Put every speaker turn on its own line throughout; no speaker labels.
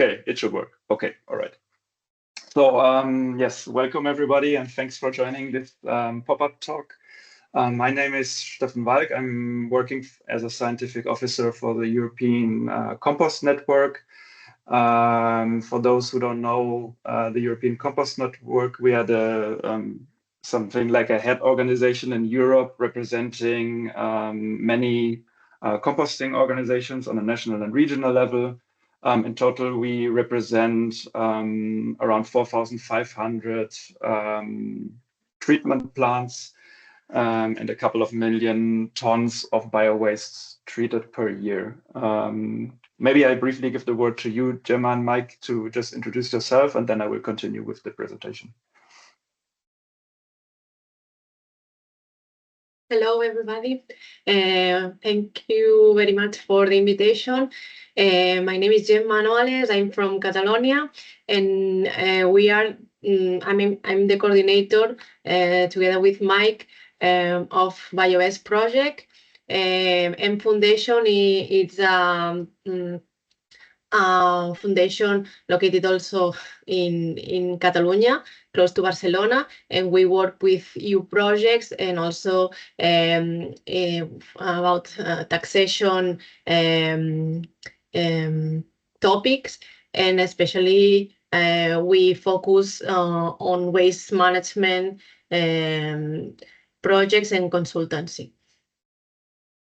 Okay, it should work. Okay, all right. So yes, welcome everybody, and thanks for joining this pop-up talk. My name is Steffen Walk. I'm working as a scientific officer for the European Compost Network. For those who don't know the European Compost Network, we are the something like a head organization in Europe representing many composting organizations on a national and regional level. In total, we represent around 4,500 treatment plants and a couple of million tons of bio-waste treated per year. Maybe I briefly give the word to you, Gemma and Mike, to just introduce yourself, and then I will continue with the presentation.
Hello, everybody. Thank you very much for the invitation. My name is Gemma Noales. I'm from Catalonia, and I'm the coordinator together with Mike of BioBest project. And foundation is a foundation located also in Catalonia, close to Barcelona, and we work with EU projects and also about taxation topics, and especially we focus on waste management projects and consultancy.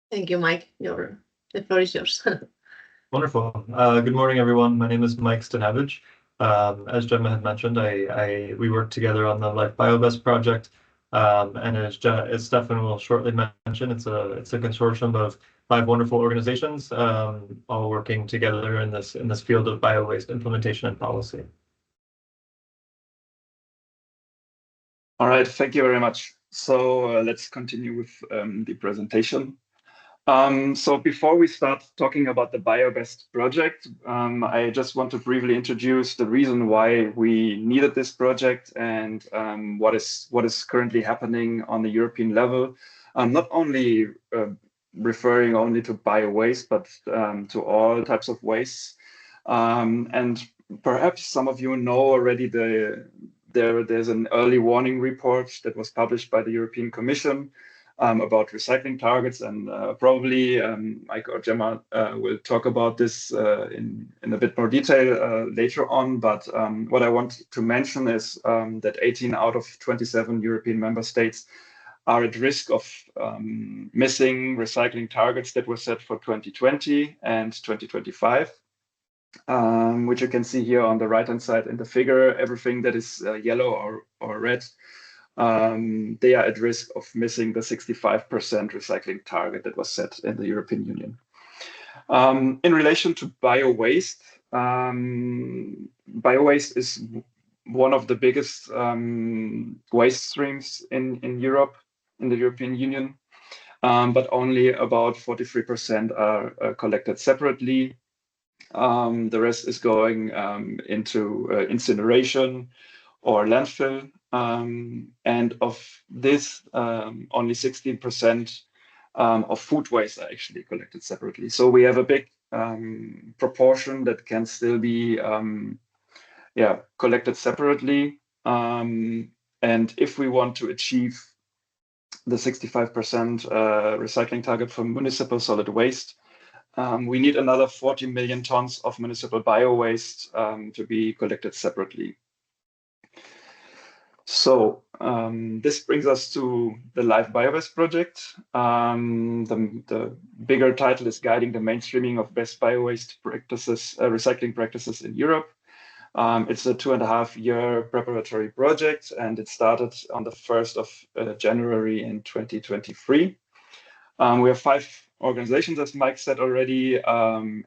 Thank you, Mike. The floor is yours.
Wonderful. Good morning, everyone. My name is Mike Stanavich. As Gemma had mentioned, we work together on the LIFE BIOBEST project, and as Stefan will shortly mention, it's a consortium of 5 wonderful organizations, all working together in this field of bio-waste implementation and policy.
All right, thank you very much. So let's continue with the presentation. So before we start talking about the BioBest project, I just want to briefly introduce the reason why we needed this project and what is currently happening on the European level. Not only referring only to bio-waste, but to all types of waste. And perhaps some of you know already there's an early warning report that was published by the European Commission about recycling targets, and probably Mike or Gemma will talk about this in a bit more detail later on. But what I want to mention is that 18 out of 27 European member states are at risk of missing recycling targets that were set for 2020 and 2025, which you can see here on the right-hand side in the figure. Everything that is yellow or red, they are at risk of missing the 65% recycling target that was set in the European Union. In relation to bio-waste, bio-waste is one of the biggest waste streams in Europe, in the European Union, but only about 43% are collected separately. The rest is going into incineration or landfill. And of this, only 16% of food waste are actually collected separately. So we have a big proportion that can still be collected separately. And if we want to achieve the 65% recycling target for municipal solid waste, we need another 40 million tons of municipal bio-waste to be collected separately. So this brings us to the LIFE BioBest project. The bigger title is Guiding the Mainstreaming of Best Bio-Waste Practices, Recycling Practices in Europe. It's a 2.5-year preparatory project, and it started on the 1st of January in 2023. We have 5 organizations, as Mike said already,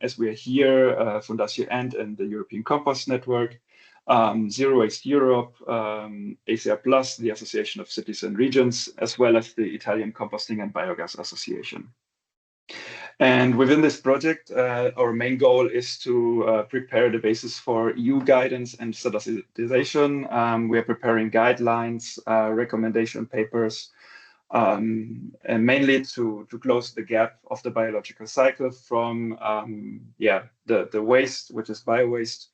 as we are here, Fundación and the European Compost Network, Zero Waste Europe, ACR Plus, the Association of Cities and Regions, as well as the Italian Composting and Biogas Association. And within this project, our main goal is to prepare the basis for EU guidance and standardization. We are preparing guidelines, recommendation papers, and mainly to close the gap of the biological cycle from the waste, which is bio-waste,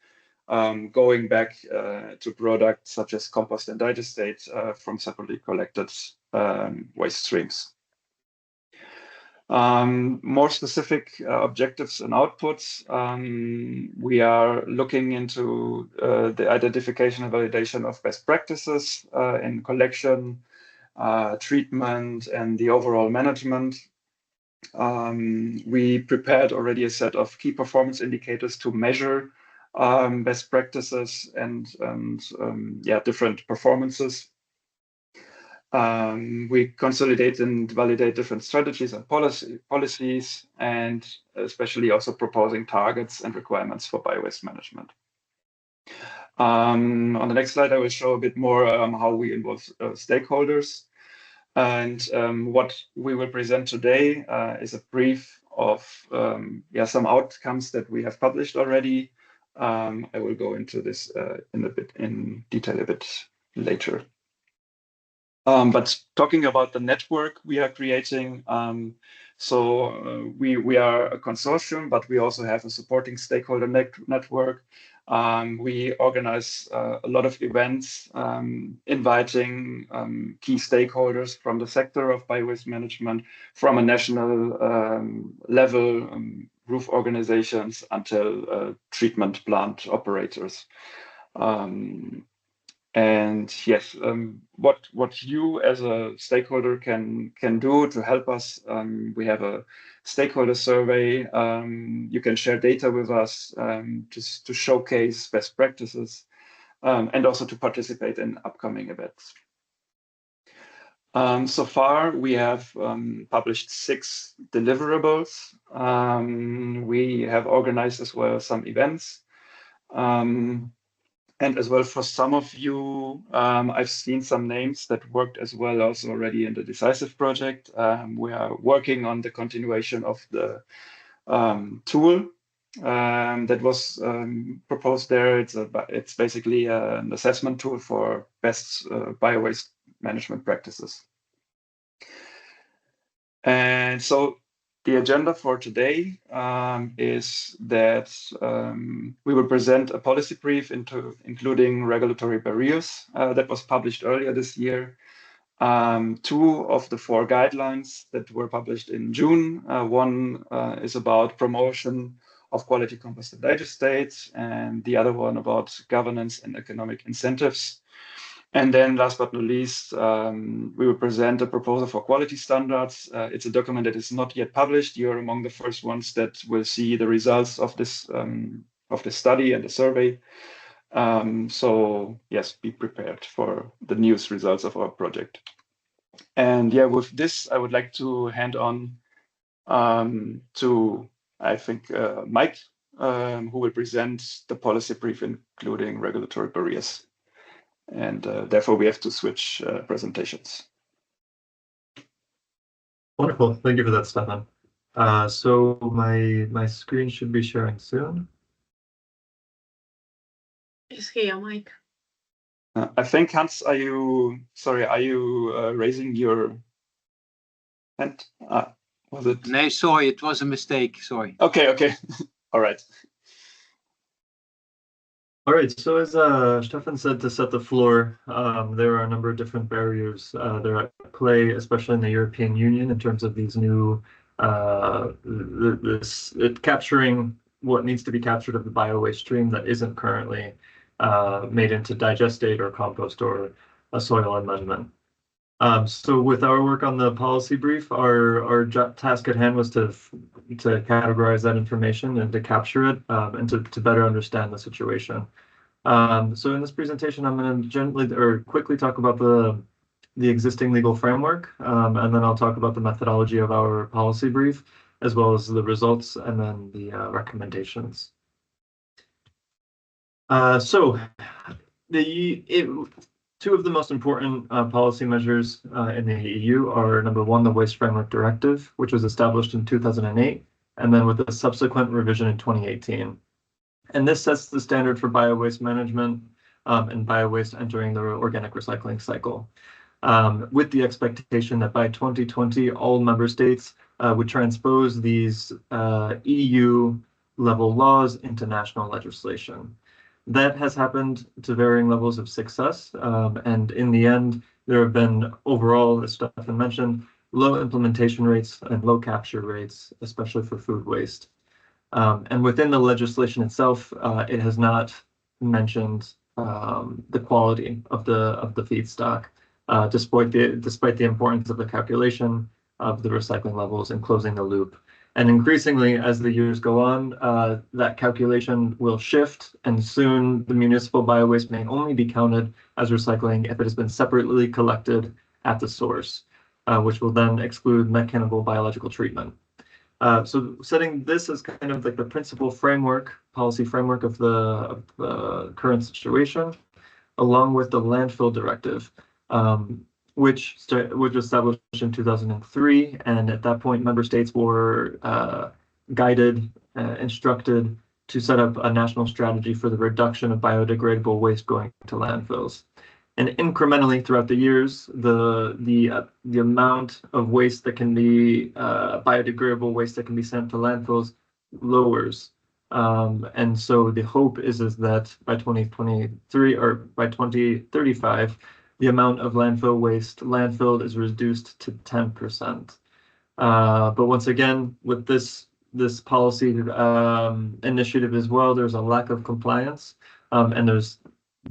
going back to products such as compost and digestate from separately collected waste streams. More specific objectives and outputs, we are looking into the identification and validation of best practices in collection, treatment, and the overall management. We prepared already a set of key performance indicators to measure best practices and different performances. We consolidate and validate different strategies and policies, and especially also proposing targets and requirements for biowaste management. On the next slide, I will show a bit more how we involve stakeholders. And what we will present today is a brief of some outcomes that we have published already. I will go into this in detail a bit later. But talking about the network we are creating, we are a consortium, but we also have a supporting stakeholder network. We organize a lot of events, inviting key stakeholders from the sector of biowaste management, from a national level, roof organizations until treatment plant operators. And yes, what you as a stakeholder can do to help us, we have a stakeholder survey. You can share data with us just to showcase best practices and also to participate in upcoming events. So far, we have published 6 deliverables. We have organized as well some events. And as well, for some of you, I've seen some names that worked as well also already in the Decisive project. We are working on the continuation of the tool that was proposed there. It's basically an assessment tool for best biowaste management practices. And so the agenda for today is that we will present a policy brief including regulatory barriers that was published earlier this year. 2 of the 4 guidelines that were published in June. One is about promotion of quality compost and digestate, and the other one about governance and economic incentives. And then last but not least, we will present a proposal for quality standards. It's a document that is not yet published. You're among the first ones that will see the results of this study and the survey. So yes, be prepared for the news results of our project. And yeah, with this, I would like to hand on to, I think, Mike, who will present the policy brief, including regulatory barriers. And therefore we have to switch presentations.
Wonderful, thank you for that, Stefan. So my screen should be sharing soon.
It's here, Mike.
I think, Hans, are you raising your hand? Was it?
No, sorry, it was a mistake, sorry.
Okay, all right.
All right, so as Stefan said, to set the floor, there are a number of different barriers that are at play, especially in the European Union, in terms of these new, capturing what needs to be captured of the bio-waste stream that isn't currently made into digestate or compost or a soil amendment. So with our work on the policy brief, our task at hand was to categorize that information and to capture it and to better understand the situation. So in this presentation, I'm going to quickly talk about the existing legal framework, and then I'll talk about the methodology of our policy brief, as well as the results and then the recommendations. Two of the most important policy measures in the EU are, number one, the Waste Framework Directive, which was established in 2008, and then with a subsequent revision in 2018. And this sets the standard for bio-waste management and bio-waste entering the organic recycling cycle, with the expectation that by 2020, all member states would transpose these EU-level laws into national legislation. That has happened to varying levels of success, and in the end, there have been overall, as Stefan mentioned, low implementation rates and low capture rates, especially for food waste. And within the legislation itself, it has not mentioned the quality of the feedstock, despite the importance of the calculation of the recycling levels and closing the loop. And increasingly, as the years go on, that calculation will shift, and soon the municipal biowaste may only be counted as recycling if it has been separately collected at the source, which will then exclude mechanical biological treatment. So setting this as kind of like the principal framework, policy framework of the current situation, along with the landfill directive, which was established in 2003, and at that point, member states were guided, instructed to set up a national strategy for the reduction of biodegradable waste going to landfills. And incrementally throughout the years, the amount of waste that can be biodegradable waste that can be sent to landfills lowers. And so the hope is that by 2023 or by 2035, the amount of landfill waste landfilled is reduced to 10%. But once again, with this policy initiative as well, there's a lack of compliance, and there's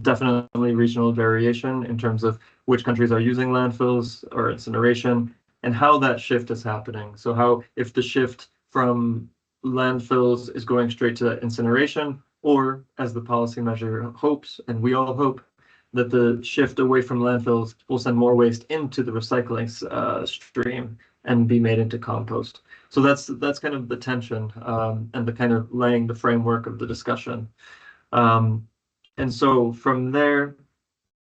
definitely regional variation in terms of which countries are using landfills or incineration and how that shift is happening. So how, if the shift from landfills is going straight to incineration, or as the policy measure hopes, and we all hope, that the shift away from landfills will send more waste into the recycling stream and be made into compost. So that's kind of the tension, and the kind of laying the framework of the discussion. And so from there,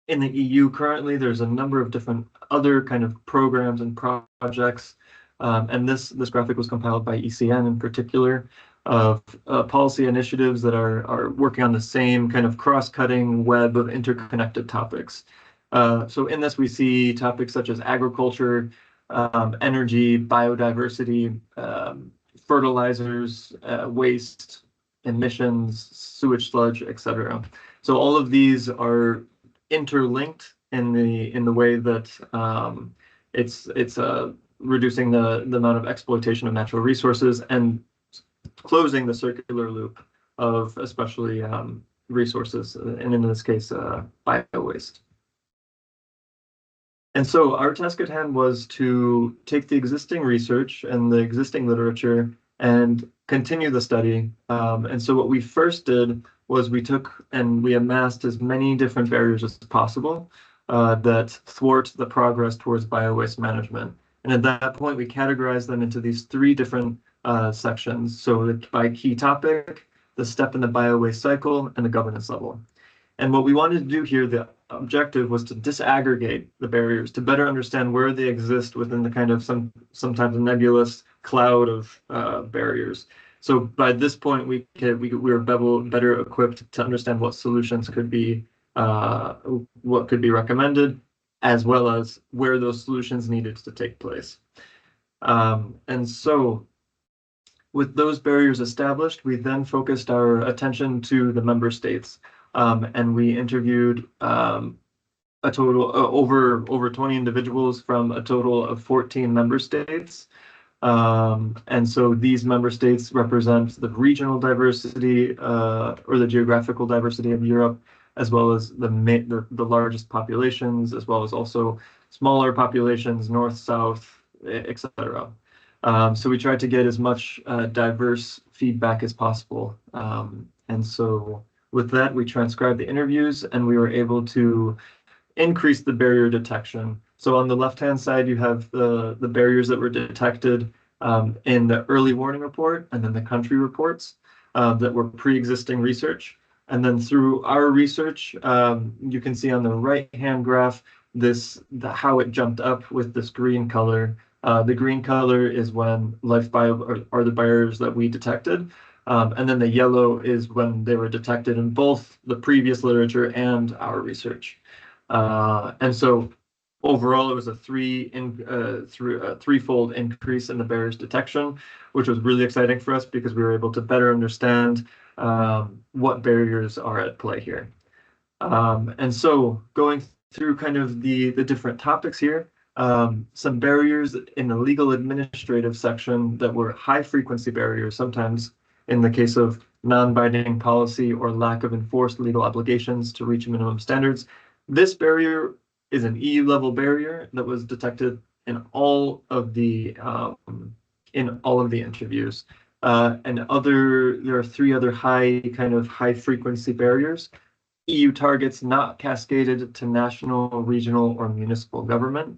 in the EU currently, there's a number of different other kind of programs and projects. And this graphic was compiled by ECN in particular, of policy initiatives that are working on the same kind of cross-cutting web of interconnected topics. So in this, we see topics such as agriculture, energy, biodiversity, fertilizers, waste, emissions, sewage sludge, etc. So all of these are interlinked in the way that it's reducing the amount of exploitation of natural resources and closing the circular loop of especially resources, and in this case, bio-waste. And so our task at hand was to take the existing research and the existing literature and continue the study. And so what we first did was we took and we amassed as many different barriers as possible that thwart the progress towards bio-waste management. And at that point, we categorized them into these three different sections. So by key topic, the step in the bio-waste cycle, and the governance level. And what we wanted to do here, the objective was to disaggregate the barriers, to better understand where they exist within the kind of sometimes nebulous cloud of barriers. So by this point, we were better equipped to understand what solutions could be, what could be recommended, as well as where those solutions needed to take place. And so with those barriers established, we then focused our attention to the member states, and we interviewed a total over 20 individuals from a total of 14 member states. And so these member states represent the regional diversity or the geographical diversity of Europe, as well as the largest populations, as well as also smaller populations, north, south, etc. So we tried to get as much diverse feedback as possible. And so with that, we transcribed the interviews, and we were able to increase the barrier detection. So on the left-hand side, you have the barriers that were detected in the early warning report, and then the country reports that were pre-existing research. And then through our research, you can see on the right-hand graph how it jumped up with this green color. The green color is when Life Bio are the barriers that we detected. And then the yellow is when they were detected in both the previous literature and our research. And so overall, it was a threefold increase in the barriers detection, which was really exciting for us because we were able to better understand what barriers are at play here. And so going through kind of the different topics here, some barriers in the legal administrative section that were high frequency barriers, sometimes in the case of non-binding policy or lack of enforced legal obligations to reach minimum standards. This barrier is an EU level barrier that was detected in all of the interviews. And there are three other high frequency barriers. EU targets not cascaded to national, regional, or municipal government,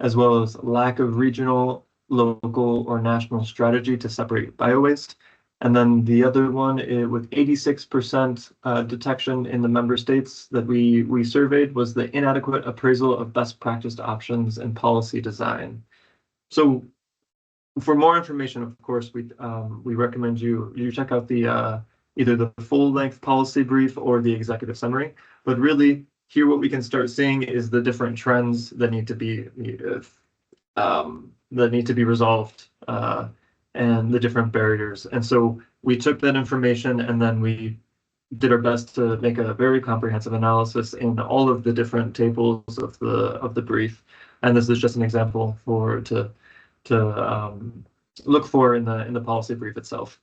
as well as lack of regional, local, or national strategy to separate biowaste. And then the other one, with 86% detection in the member states that we surveyed, was the inadequate appraisal of best practice options and policy design. So for more information, of course, we recommend you check out the either the full-length policy brief or the executive summary. But really, here what we can start seeing is the different trends that need to be resolved and the different barriers. And so we took that information and then we did our best to make a very comprehensive analysis in all of the different tables of the brief. And this is just an example to look for in the policy brief itself.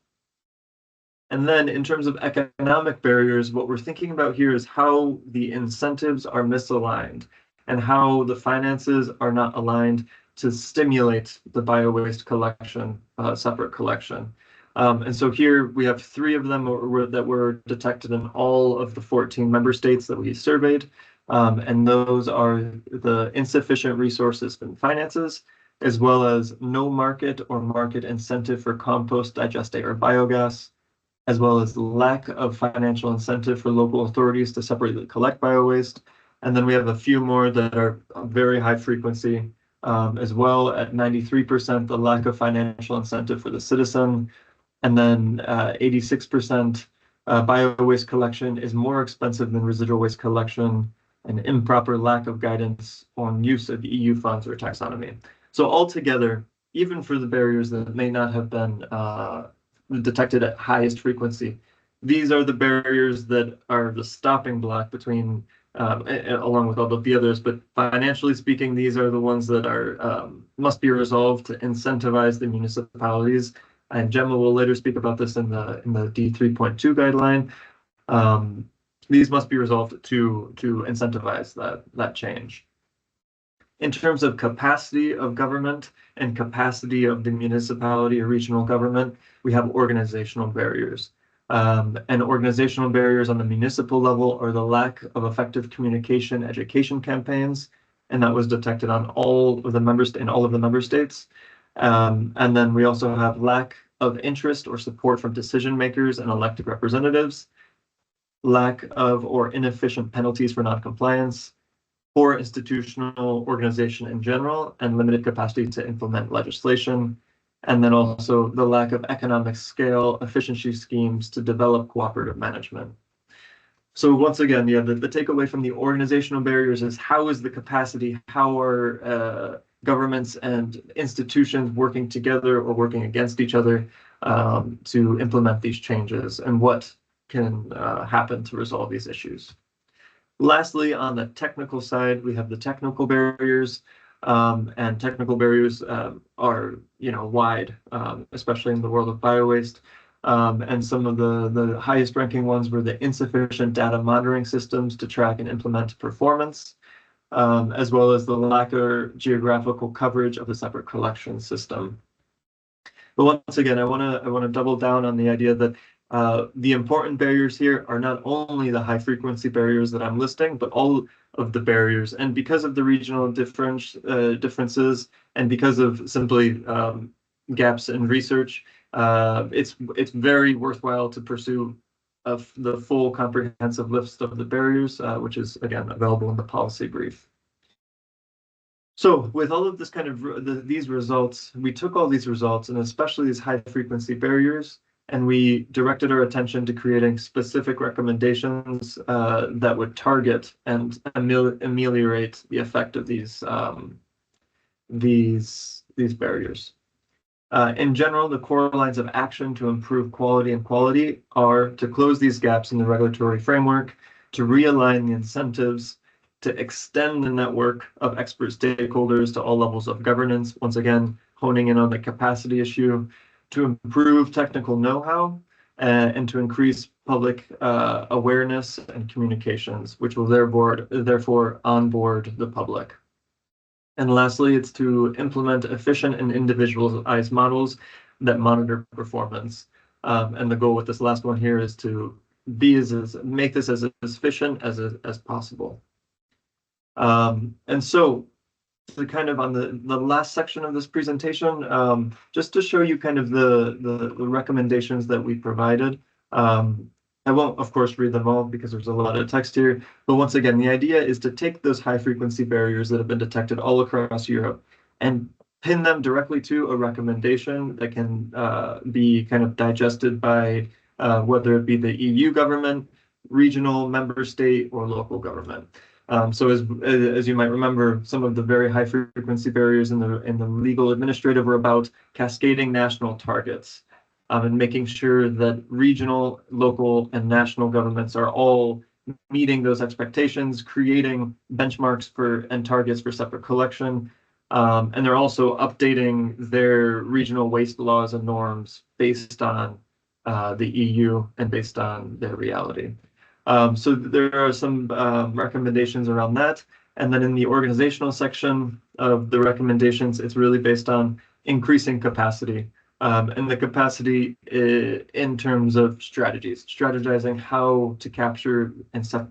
And then in terms of economic barriers, what we're thinking about here is how the incentives are misaligned and how the finances are not aligned to stimulate the bio-waste collection, separate collection. And so here we have three of them that were detected in all of the 14 member states that we surveyed. And those are the insufficient resources and finances, as well as no market or market incentive for compost, digestate, or biogas, as well as lack of financial incentive for local authorities to separately collect biowaste. And then we have a few more that are very high frequency as well, at 93%, the lack of financial incentive for the citizen. And then 86% biowaste collection is more expensive than residual waste collection, and improper lack of guidance on use of EU funds or taxonomy. So altogether, even for the barriers that may not have been detected at highest frequency, these are the barriers that are the stopping block between, along with all of the others. But financially speaking, these are the ones that are must be resolved to incentivize the municipalities. And Gemma will later speak about this in the D3.2 guideline. These must be resolved to incentivize that change. In terms of capacity of government and capacity of the municipality or regional government, we have organizational barriers. And organizational barriers on the municipal level are the lack of effective communication education campaigns, and that was detected on all of the member states. And then we also have lack of interest or support from decision makers and elected representatives, lack of or inefficient penalties for noncompliance, poor institutional organization in general, and limited capacity to implement legislation. And then also the lack of economic scale efficiency schemes to develop cooperative management. So once again, the takeaway from the organizational barriers is how is the capacity, how are governments and institutions working together or working against each other to implement these changes, and what can happen to resolve these issues. Lastly, on the technical side, we have the technical barriers, and technical barriers are wide, especially in the world of biowaste. And some of the highest ranking ones were the insufficient data monitoring systems to track and implement performance, as well as the lack of geographical coverage of the separate collection system. But once again, I want to double down on the idea that the important barriers here are not only the high frequency barriers that I'm listing, but all of the barriers. And because of the regional differences, and because of simply gaps in research, it's very worthwhile to pursue the full comprehensive list of the barriers, which is again available in the policy brief. So with all of this kind of these results, we took all these results, and especially these high frequency barriers, and we directed our attention to creating specific recommendations that would target and ameliorate the effect of these barriers. In general, the core lines of action to improve quality and quality are to close these gaps in the regulatory framework, to realign the incentives, to extend the network of expert stakeholders to all levels of governance, once again, honing in on the capacity issue, to improve technical know-how, and to increase public awareness and communications, which will therefore onboard the public. And lastly, it's to implement efficient and individualized models that monitor performance. And the goal with this last one here is to make this as efficient as possible. And so kind of on the last section of this presentation, just to show you kind of the recommendations that we provided. I won't, of course, read them all because there's a lot of text here. But once again, the idea is to take those high frequency barriers that have been detected all across Europe and pin them directly to a recommendation that can be kind of digested by whether it be the EU government, regional, member state, or local government. So as you might remember, some of the very high frequency barriers in the legal administrative were about cascading national targets. And making sure that regional, local, and national governments are all meeting those expectations, creating benchmarks and targets for separate collection. And they're also updating their regional waste laws and norms based on the EU and based on their reality. So there are some recommendations around that. And then in the organizational section of the recommendations, it's really based on increasing capacity. And the capacity in terms of strategizing how to capture and how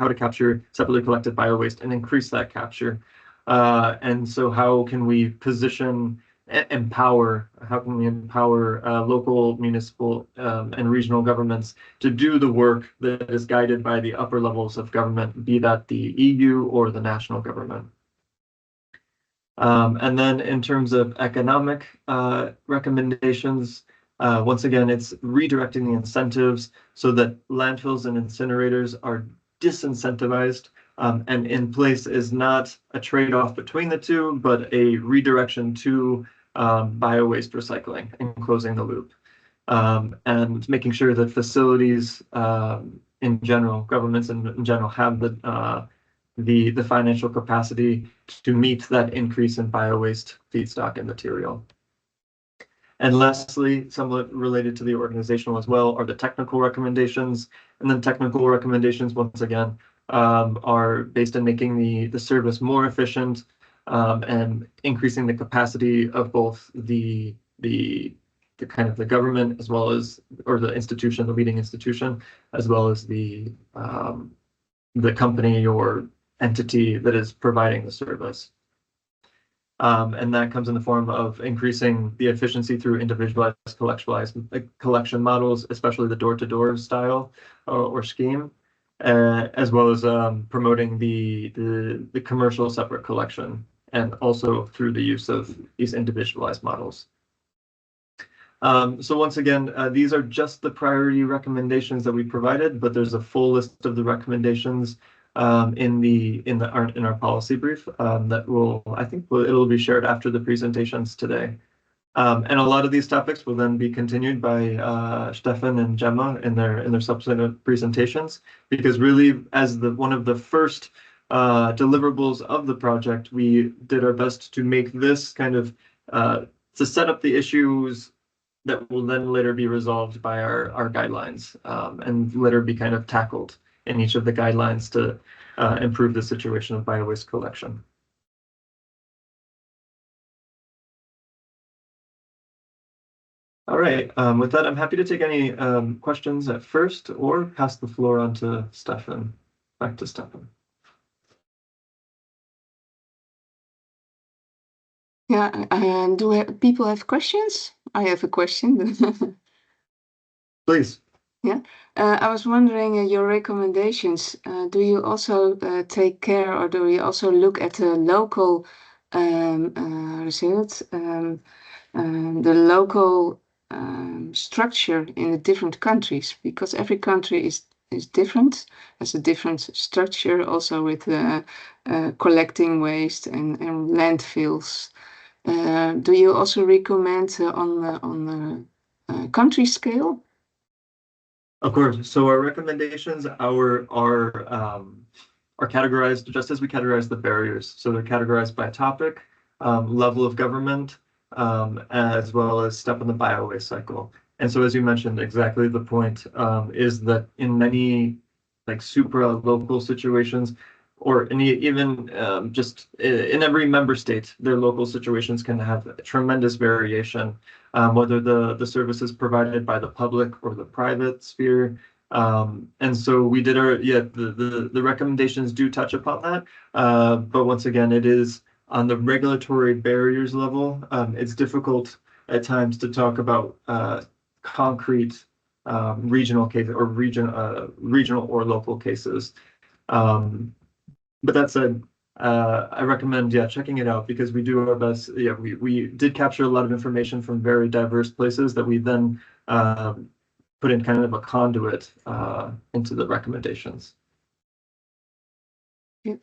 to capture separately collected biowaste and increase that capture. And so how can we empower local, municipal, and regional governments to do the work that is guided by the upper levels of government, be that the EU or the national government. And then in terms of economic recommendations, once again, it's redirecting the incentives so that landfills and incinerators are disincentivized, and in place is not a trade-off between the two, but a redirection to bio-waste recycling and closing the loop. And making sure that facilities in general, governments in general, have the financial capacity to meet that increase in bio-waste feedstock and material. And lastly, somewhat related to the organizational as well, are the technical recommendations. And then technical recommendations, once again, are based on making the service more efficient and increasing the capacity of both the kind of the government as well as, or the institution, the leading institution, as well as the company or entity that is providing the service. And that comes in the form of increasing the efficiency through individualized collection models, especially the door-to-door style or scheme, as well as promoting the commercial separate collection, and also through the use of these individualized models. So once again, these are just the priority recommendations that we provided, but there's a full list of the recommendations in our policy brief that it'll be shared after the presentations today. And a lot of these topics will then be continued by Stefan and Gemma in their subsequent presentations, because really, as one of the first deliverables of the project, we did our best to make this kind of to set up the issues that will then later be resolved by our guidelines, and later be kind of tackled in each of the guidelines to improve the situation of bio-waste collection. All right, with that, I'm happy to take any questions at first or pass the floor on to Stefan. Back to Stefan.
Yeah, do people have questions? I have a question.
Please.
Yeah, I was wondering your recommendations. Do you also take care, or do you also look at the local the local structure in the different countries? Because every country is different, has a different structure, also with collecting waste and landfills. Do you also recommend on the country scale?
Of course. So our recommendations are categorized just as we categorize the barriers. So they're categorized by topic, level of government, as well as step in the bio-waste cycle. And so, as you mentioned, exactly the point is that in many like supra local situations, or even just in every member state, their local situations can have tremendous variation, whether the service is provided by the public or the private sphere. And so we did the recommendations do touch upon that. But once again, it is on the regulatory barriers level. It's difficult at times to talk about concrete regional cases or regional or local cases. But that said, I recommend checking it out because we do our best. Yeah, we did capture a lot of information from very diverse places that we then put in kind of a conduit into the recommendations.
Yep.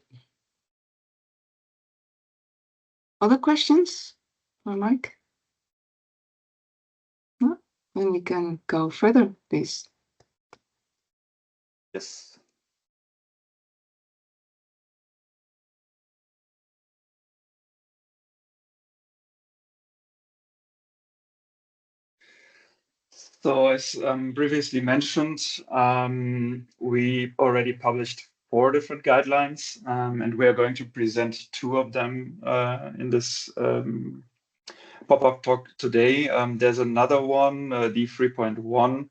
Other questions for Mike? No? Then we can go further, please.
Yes. So as previously mentioned, we already published 4 different guidelines, and we are going to present 2 of them in this pop-up talk today. There's another one, the 3.1,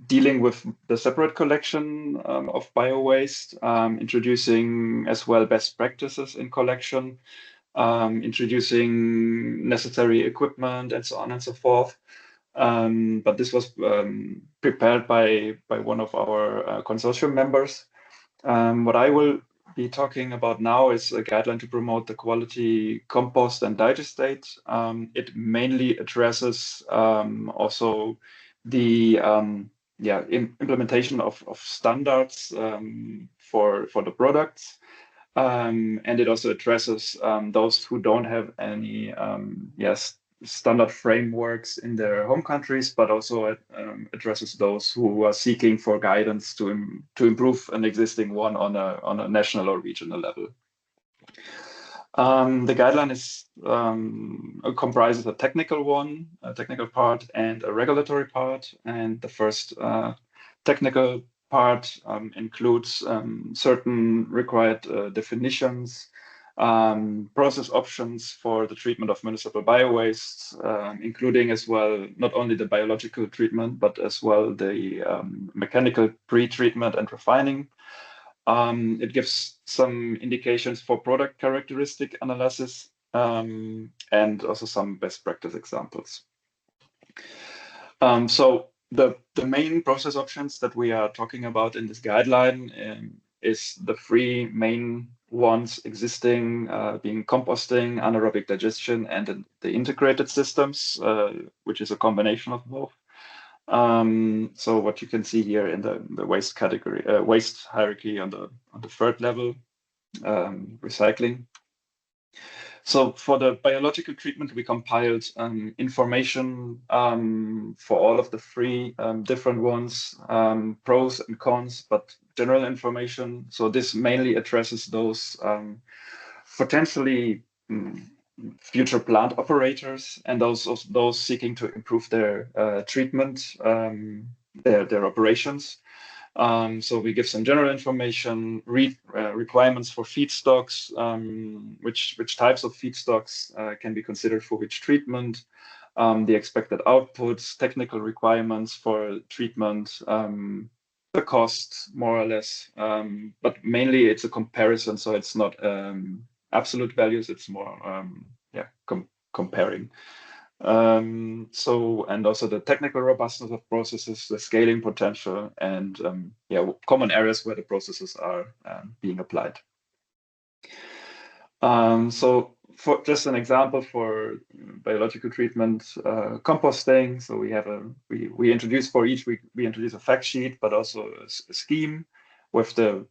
dealing with the separate collection of bio-waste, introducing as well best practices in collection, introducing necessary equipment and so on and so forth. But this was prepared by one of our consortium members. What I will be talking about now is a guideline to promote the quality compost and digestate. It mainly addresses also the implementation of standards for the products. And it also addresses those who don't have any standard frameworks in their home countries, but also addresses those who are seeking for guidance to improve an existing one on a national or regional level. The guideline is comprises a technical part, and a regulatory part. And the first technical part includes certain required definitions, process options for the treatment of municipal bio-waste, including as well not only the biological treatment, but as well the mechanical pre-treatment and refining. It gives some indications for product characteristic analysis, and also some best practice examples. So the main process options that we are talking about in this guideline is the 3 main ones existing, being composting, anaerobic digestion, and the integrated systems, which is a combination of both. So what you can see here in the waste category, waste hierarchy on the 3rd level, recycling. So for the biological treatment, we compiled information for all of the 3 different ones, pros and cons, but general information. So this mainly addresses those potentially future plant operators and those seeking to improve their treatment, their operations. So we give some general information, requirements for feedstocks, which types of feedstocks can be considered for which treatment, the expected outputs, technical requirements for treatment, the cost, more or less. But mainly it's a comparison, so it's not absolute values, it's more comparing. And also the technical robustness of processes, the scaling potential, and common areas where the processes are being applied. So for just an example for biological treatment, composting. So we introduce for each, we introduce a fact sheet, but also a scheme with the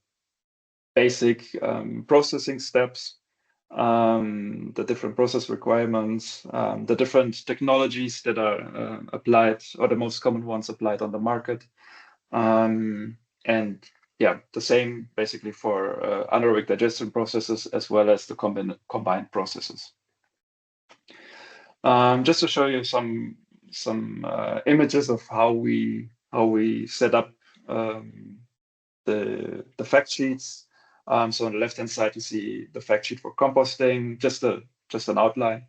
basic processing steps. the different process requirements, the different technologies that are applied, or the most common ones applied on the market. And yeah, the same basically for anaerobic digestion processes as well as the combined processes. Just to show you some images of how we set up the fact sheets. So on the left-hand side, you see the fact sheet for composting, just an outline.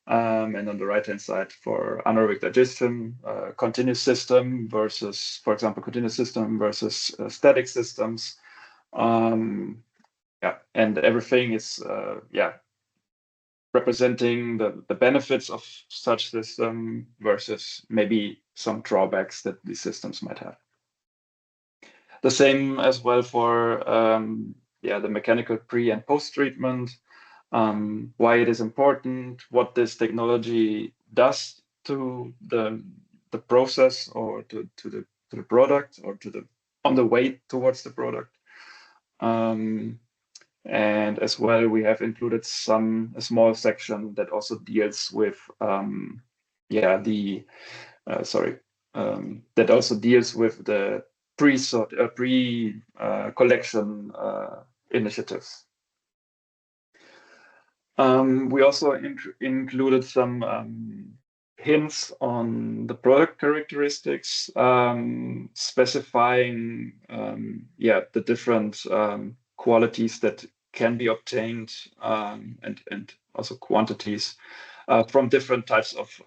And on the right-hand side for anaerobic digestion, continuous system versus, for example, continuous system versus static systems. Yeah, and everything is representing the benefits of such system versus maybe some drawbacks that these systems might have. The same as well for the mechanical pre and post treatment, why it is important, what this technology does to the process or to the product, or on the way towards the product. And as well, we have included a small section that also deals with that also deals with the pre-collection initiatives. We also included some hints on the product characteristics, specifying the different qualities that can be obtained, and also quantities from different types of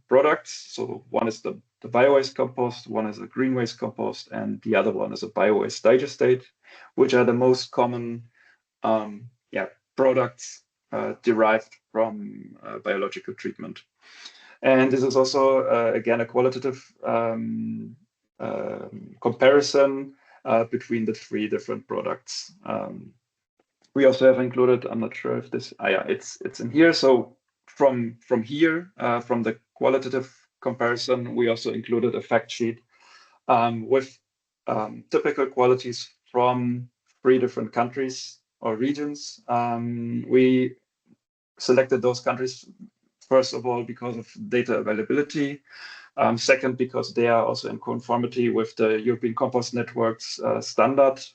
products. So one is the bio-waste compost, one is a green waste compost, and the other one is a bio-waste digestate, which are the most common products derived from biological treatment. And this is also, again, a qualitative comparison between the three different products. We also have included, I'm not sure if this, it's in here. So from here, from the qualitative comparison, we also included a fact sheet with typical qualities from 3 different countries or regions. We selected those countries, first of all, because of data availability. Second, because they are also in conformity with the European Compost Network's standards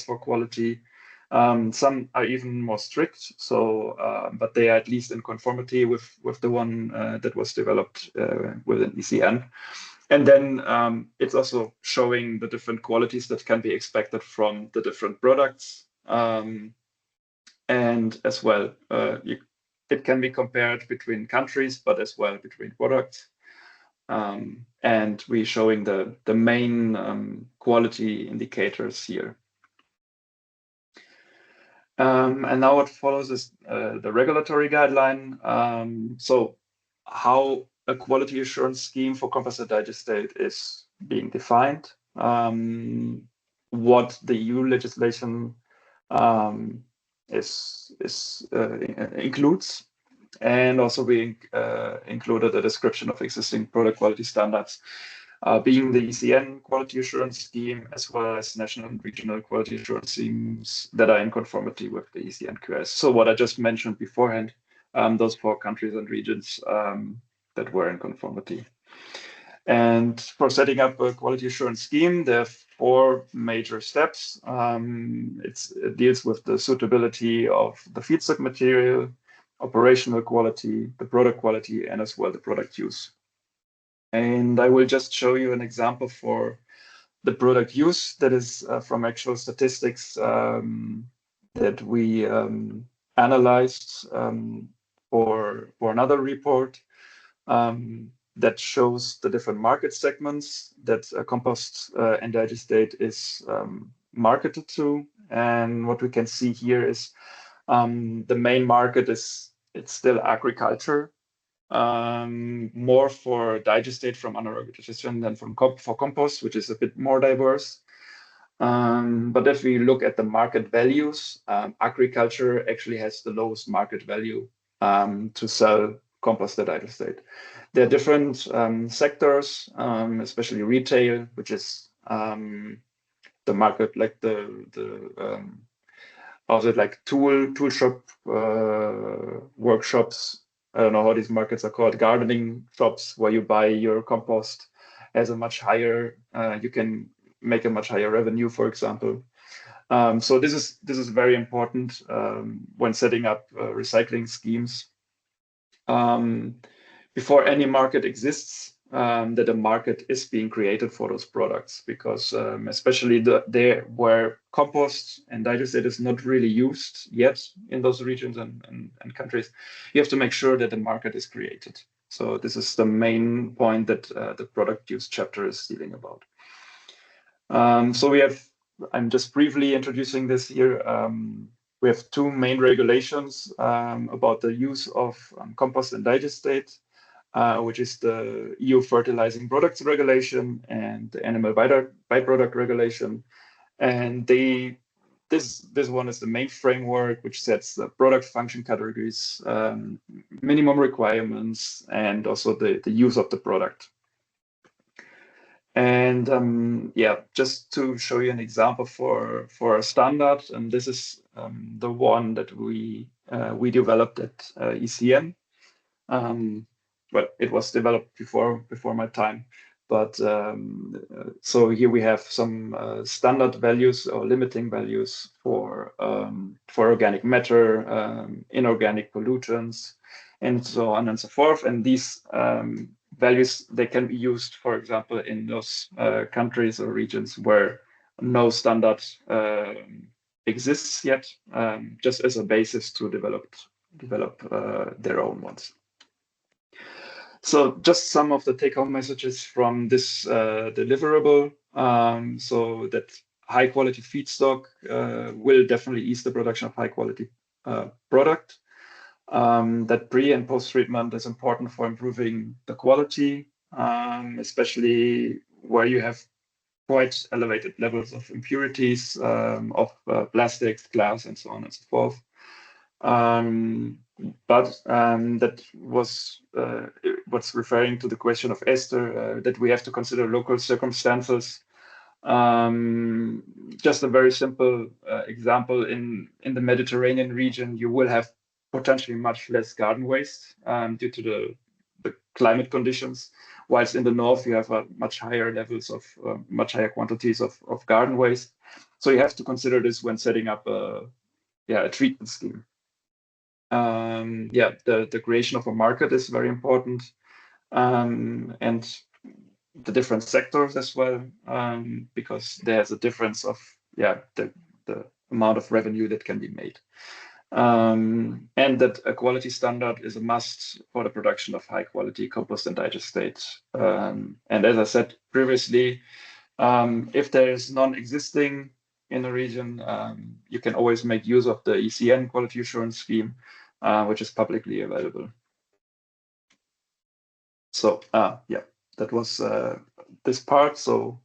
for quality. Some are even more strict, but they are at least in conformity with the one that was developed within ECN. And then it's also showing the different qualities that can be expected from the different products. And as well, it can be compared between countries, but as well between products. And we're showing the main quality indicators here. And now what follows is the regulatory guideline. So how a quality assurance scheme for composted digestate is being defined, what the EU legislation includes, and also we included a description of existing product quality standards, being the ECN quality assurance scheme, as well as national and regional quality assurance schemes that are in conformity with the ECN QS. So what I just mentioned beforehand, those 4 countries and regions that were in conformity. And for setting up a quality assurance scheme, there are 4 major steps. It deals with the suitability of the feedstock material, operational quality, the product quality, and as well the product use. And I will just show you an example for the product use that is from actual statistics that we analyzed for another report that shows the different market segments that compost and digestate is marketed to. And what we can see here is the main market it's still agriculture, more for digestate from anaerobic digestion than for compost, which is a bit more diverse. But if we look at the market values, agriculture actually has the lowest market value to sell composted digestate. There are different sectors, especially retail, which is the market, like the also like tool shop workshops. I don't know how these markets are called, gardening shops, where you buy your compost as a much higher, you can make a much higher revenue, for example. So this is very important when setting up recycling schemes. Before any market exists, that a market is being created for those products, because especially there where compost and digestate is not really used yet in those regions and countries, you have to make sure that the market is created. So this is the main point that the product use chapter is dealing about. So I'm just briefly introducing this here. We have two main regulations about the use of compost and digestate, which is the EU Fertilizing Products Regulation and the Animal Byproduct Regulation. And this one is the main framework which sets the product function categories, minimum requirements, and also the use of the product. And yeah, just to show you an example for a standard, and this is the one that we developed at ECN. Well, it was developed before my time, but so here we have some standard values or limiting values for organic matter, inorganic pollutants, and so on and so forth. And these values, they can be used, for example, in those countries or regions where no standard exists yet, just as a basis to develop their own ones. So just some of the take-home messages from this deliverable. So that high-quality feedstock will definitely ease the production of high-quality product. That pre- and post-treatment is important for improving the quality, especially where you have quite elevated levels of impurities of plastics, glass, and so on and so forth. But that was what's referring to the question of Esther, that we have to consider local circumstances. Just a very simple example, in the Mediterranean region, you will have potentially much less garden waste due to the climate conditions, whilst in the north you have much higher levels of much higher quantities of garden waste. So you have to consider this when setting up a treatment scheme. Yeah, the creation of a market is very important, and the different sectors as well, because there's a difference of the amount of revenue that can be made, and that a quality standard is a must for the production of high quality compost and digestate. And as I said previously, if there is non-existing in the region, you can always make use of the ECN quality assurance scheme, which is publicly available. So yeah, that was this part. So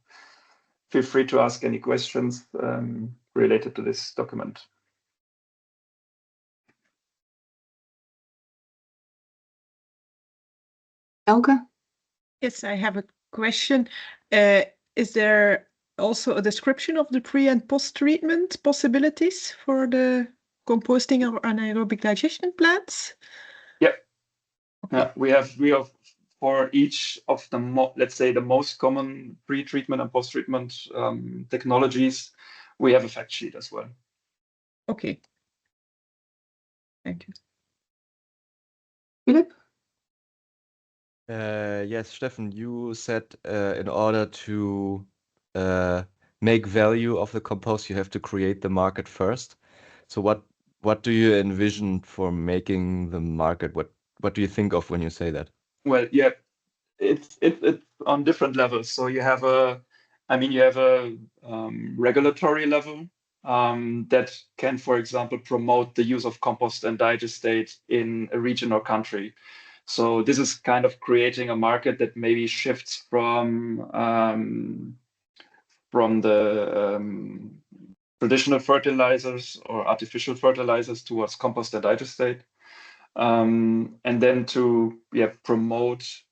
feel free to ask any questions related to this document.
Elke?
Yes, I have a question. Is there also a description of the pre- and post-treatment possibilities for the composting or anaerobic digestion plants?
Yeah.
Okay.
We have for each of the let's say the most common pre-treatment and post-treatment technologies, we have a fact sheet as well.
Okay. Thank you.
Philip?
Yes, Stefan, you said in order to make value of the compost, you have to create the market first. So what do you envision for making the market? What do you think of when you say that?
Well, yeah, it's on different levels. So you have a regulatory level that can, for example, promote the use of compost and digestate in a region or country. So this is kind of creating a market that maybe shifts from the traditional fertilizers or artificial fertilizers towards compost and digestate, and then to promote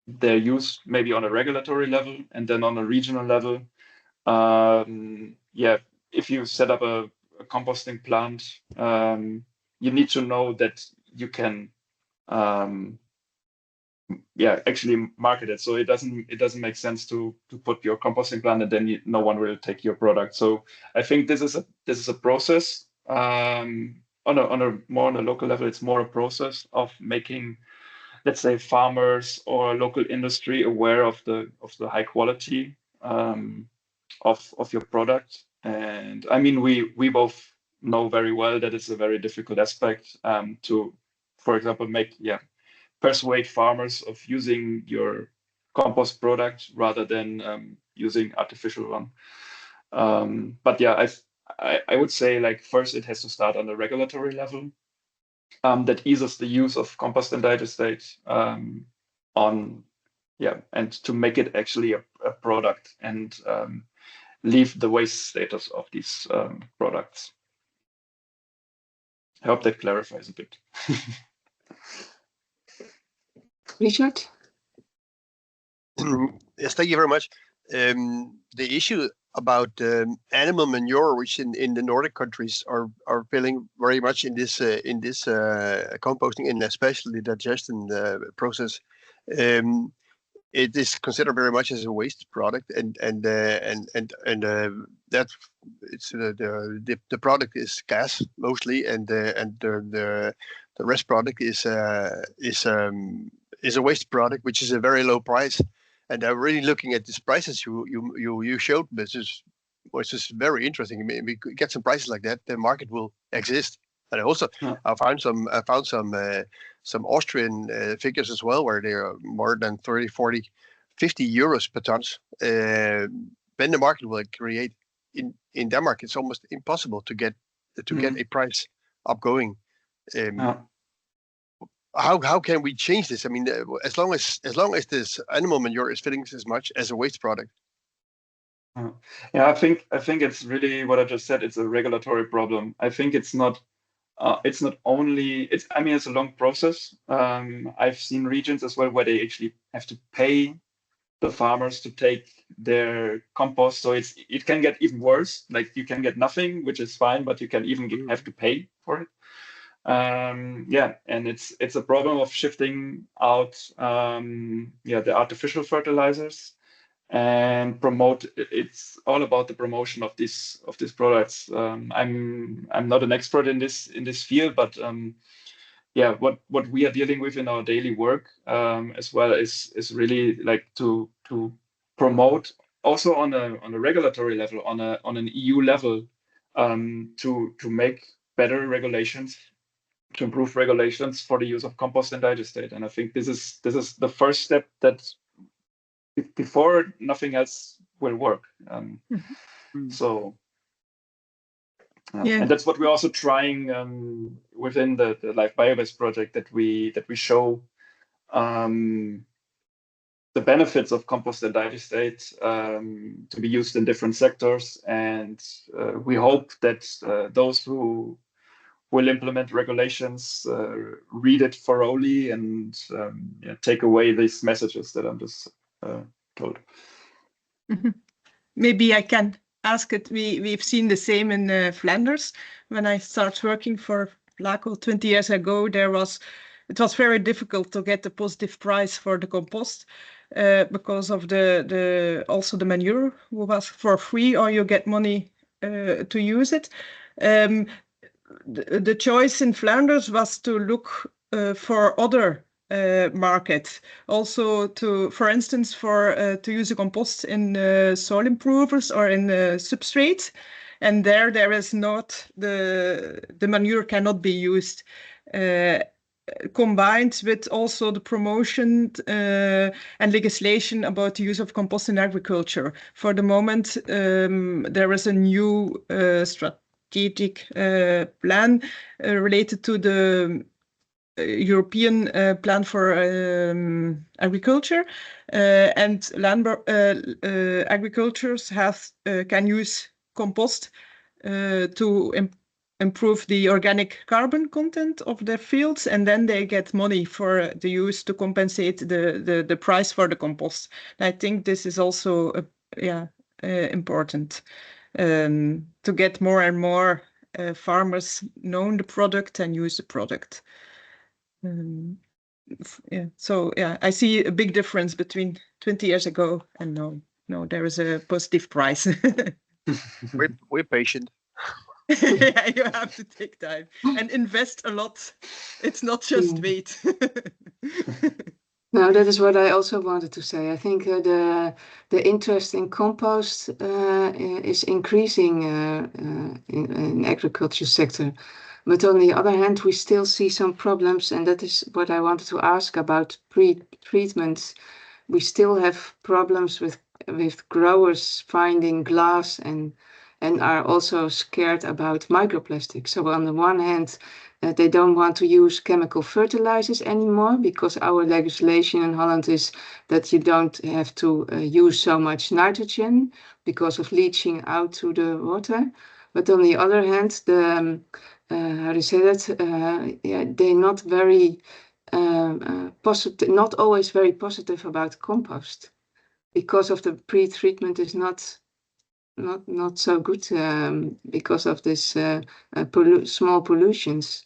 their use maybe on a regulatory level, and then on a regional level. If you set up a a composting plant, you need to know that you can actually market it. So it doesn't make sense to put your composting plant and then no one will take your product. So I think this is a process. On a local level, it's more a process of making, let's say, farmers or local industry aware of the high quality of your product. And I mean, we both know very well that it's a very difficult aspect to, for example, persuade farmers of using your compost product rather than using artificial one. But yeah, I would say, like, first it has to start on a regulatory level that eases the use of compost and digestate and to make it actually a product and leave the waste status of these products. I hope that clarifies a bit.
Richard?
Yes, thank you very much. The issue about animal manure, which in the Nordic countries are feeling very much in this composting and especially digestion process. It is considered very much as a waste product, and that it's the product is gas mostly, and the rest product is a waste product, which is a very low price. And I'm really looking at these prices you showed, which is very interesting. I mean, we could get some prices like that, the market will exist. And also, I found some Austrian figures as well, where they are more than 30, 40, 50 euros per tons. Then the market will create. In Denmark, it's almost impossible to get a price up going. How can we change this? I mean, as long as this animal manure is fitting as much as a waste product.
Yeah, I think it's really what I just said. It's a regulatory problem. I think it's not only. I mean, it's a long process. I've seen regions as well where they actually have to pay the farmers to take their compost. So it can get even worse. Like, you can get nothing, which is fine, but you can even have to pay for it. And it's a problem of shifting out the artificial fertilizers and promote. It's all about the promotion of these products. I'm not an expert in this field, but what we are dealing with in our daily work as well is really like to promote also on a regulatory level, on an EU level, to make better regulations, to improve regulations for the use of compost and digestate. And I think this is the first step, that before nothing else will work. So and that's what we're also trying within the LIFE BioBest project, that we show the benefits of compost and digestate to be used in different sectors. And we hope that those who will implement regulations read it thoroughly and take away these messages that I'm just told.
Maybe I can ask it. We've seen the same in Flanders. When I started working for LACO 20 years ago, it was very difficult to get a positive price for the compost because of also the manure was for free, or you get money to use it. The choice in Flanders was to look for other markets, also for instance, to use a compost in soil improvers or in substrate, and there is not the manure cannot be used. Combined with also the promotion and legislation about the use of compost in agriculture. For the moment, there is a new strategic plan related to the European plan for agriculture, and land agricultures can use compost to improve the organic carbon content of their fields, and then they get money for the use to compensate the price for the compost. And I think this is also important to get more and more farmers know the product and use the product. Yeah, so yeah, I see a big difference between 20 years ago and now. No, there is a positive price.
We're patient.
Yeah, you have to take time and invest a lot. It's not just wait.
No, that is what I also wanted to say. I think the interest in compost is increasing in agriculture sector. But on the other hand, we still see some problems, and that is what I wanted to ask about pre-treatments. We still have problems with growers finding glass and are also scared about microplastics. So on the one hand, they don't want to use chemical fertilizers anymore because our legislation in Holland is that you don't have to use so much nitrogen because of leaching out to the water. But on the other hand, the how do you say that? Yeah, they're not very positive, not always very positive about compost because of the pre-treatment is not so good because of this small pollutions.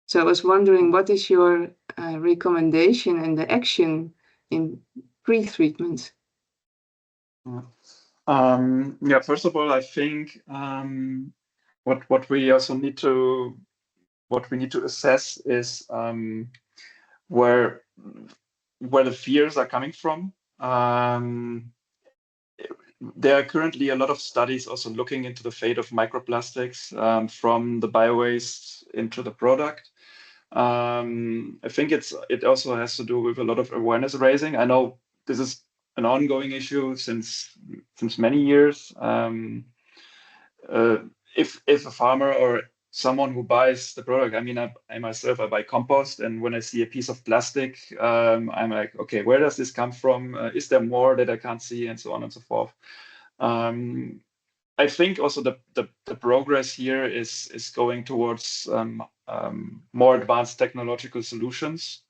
So I was wondering, what is your recommendation and the action in pre-treatment?
Yeah, first of all, I think what we also need to assess is where the fears are coming from. There are currently a lot of studies also looking into the fate of microplastics from the biowaste into the product. I think it also has to do with a lot of awareness raising. I know this is an ongoing issue since many years. If a farmer or someone who buys the product, I mean, I myself, I buy compost, and when I see a piece of plastic, I'm like, okay, where does this come from? Is there more that I can't see, and so on and so forth. I think also the progress here is going towards more advanced technological solutions.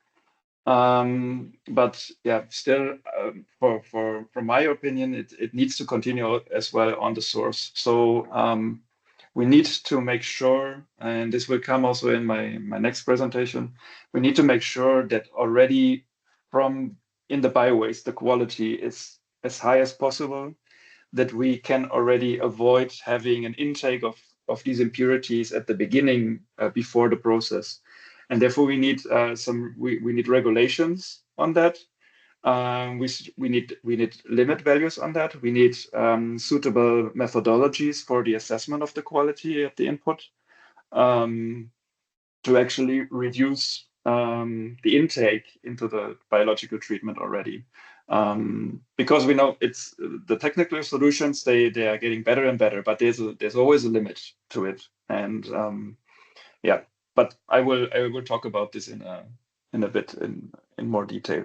But yeah, still, from my opinion, it needs to continue as well on the source. So we need to make sure, and this will come also in my next presentation, we need to make sure that already in the biowaste, the quality is as high as possible, that we can already avoid having an intake of these impurities at the beginning before the process. And therefore we need we need regulations on that. We need limit values on that. We need suitable methodologies for the assessment of the quality at the input to actually reduce the intake into the biological treatment already. Because we know it's the technical solutions, they are getting better and better, but there's always a limit to it. And yeah, but I will talk about this in a bit in more detail.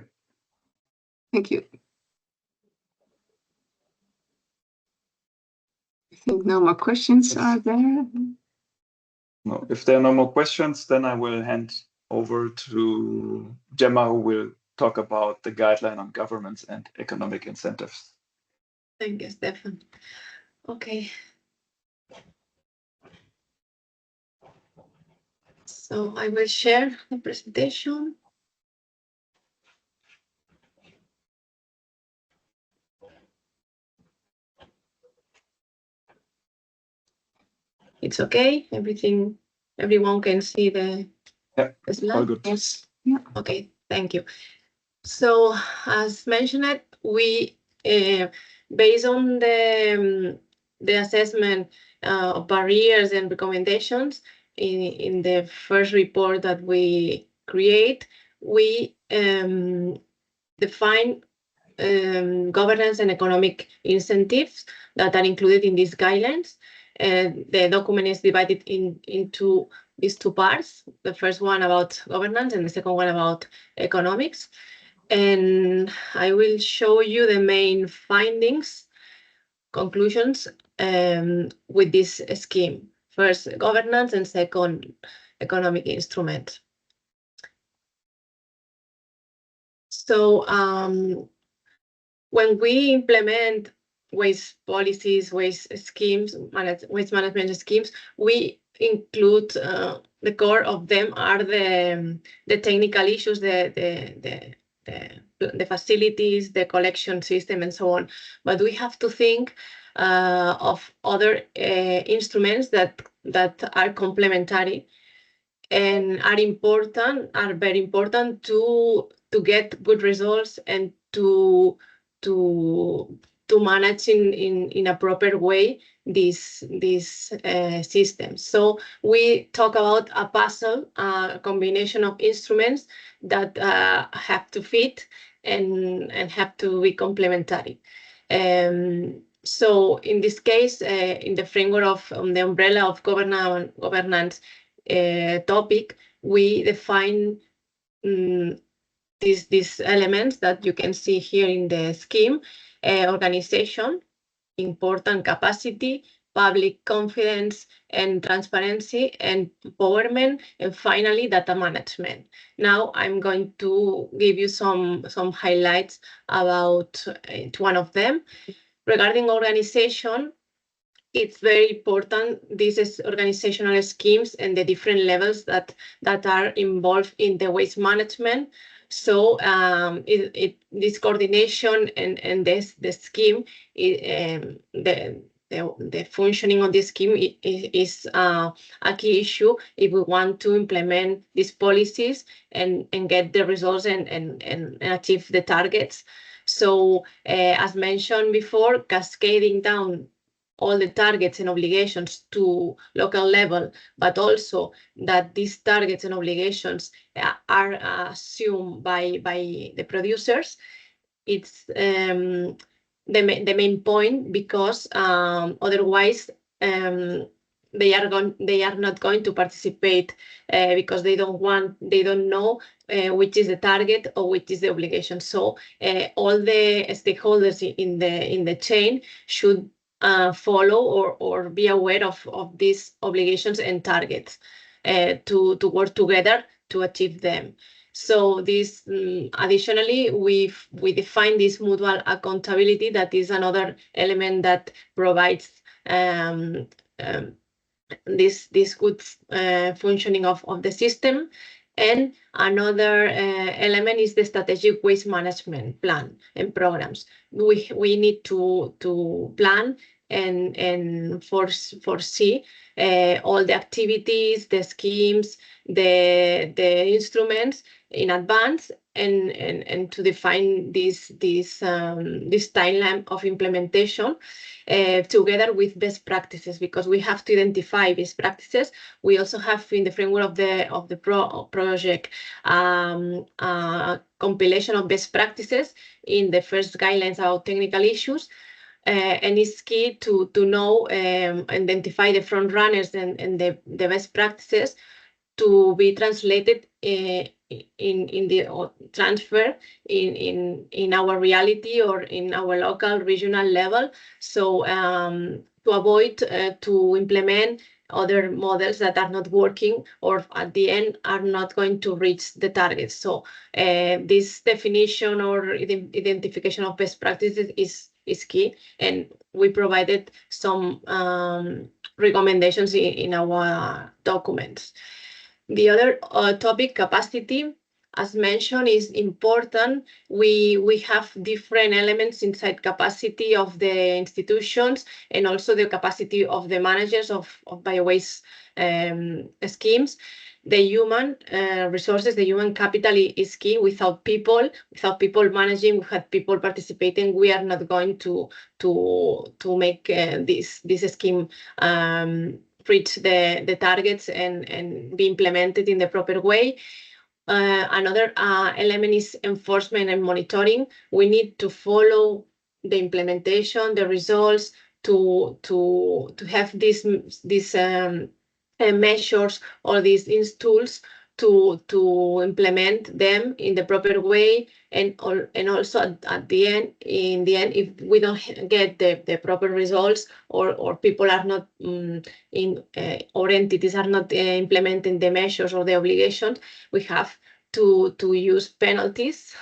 Thank you. I think no more questions are there.
No, if there are no more questions, then I will hand over to Gemma, who will talk about the guideline on governments and economic incentives.
Thank you, Stefan. Okay. So I will share the presentation. It's okay. Everyone can see the slide.
All good.
Yes. Yeah.
Okay, thank you. So as mentioned, we based on the assessment of barriers and recommendations in the first report that we create, we define governance and economic incentives that are included in these guidelines. The document is divided into these two parts. The first one about governance and the second one about economics. And I will show you the main findings, conclusions with this scheme. First, governance, and second, economic instrument. So when we implement waste policies, waste schemes, waste management schemes, we include the core of them are the technical issues, the facilities, the collection system, and so on. But we have to think of other instruments that are complementary and are very important to get good results and to manage in a proper way these systems. So we talk about a puzzle, a combination of instruments that have to fit and have to be complementary. So in this case, in the framework of the umbrella of governance topic, we define these elements that you can see here in the scheme: organization, important capacity, public confidence and transparency, and empowerment, and finally data management. Now I'm going to give you some highlights about one of them. Regarding organization, it's very important. This is organizational schemes and the different levels that are involved in the waste management. So this coordination and the scheme, the functioning of the scheme is a key issue if we want to implement these policies and get the results and achieve the targets. So as mentioned before, cascading down all the targets and obligations to local level, but also that these targets and obligations are assumed by the producers. It's the main point, because otherwise they are not going to participate because they don't know which is the target or which is the obligation. So all the stakeholders in the chain should follow or be aware of these obligations and targets to work together to achieve them. So this additionally, we define this mutual accountability. That is another element that provides this good functioning of the system. And another element is the strategic waste management plan and programs. We need to plan and foresee all the activities, the schemes, the instruments in advance, and to define this timeline of implementation together with best practices, because we have to identify best practices. We also have, in the framework of the project, compilation of best practices in the first guidelines about technical issues. And it's key to know, identify the front runners and the best practices to be translated in the transfer in our reality or in our local regional level. So to avoid to implement other models that are not working or at the end are not going to reach the targets. So this definition or identification of best practices is key, and we provided some recommendations in our documents. The other topic, capacity, as mentioned, is important. We have different elements inside capacity of the institutions and also the capacity of the managers of biowaste schemes. The human resources, the human capital is key. Without people managing, without people participating, we are not going to make this scheme reach the targets and be implemented in the proper way. Another element is enforcement and monitoring. We need to follow the implementation, the results, to have these measures or these tools to implement them in the proper way, and also at the end, if we don't get the proper results or people are not or entities are not implementing the measures or the obligations, we have to use penalties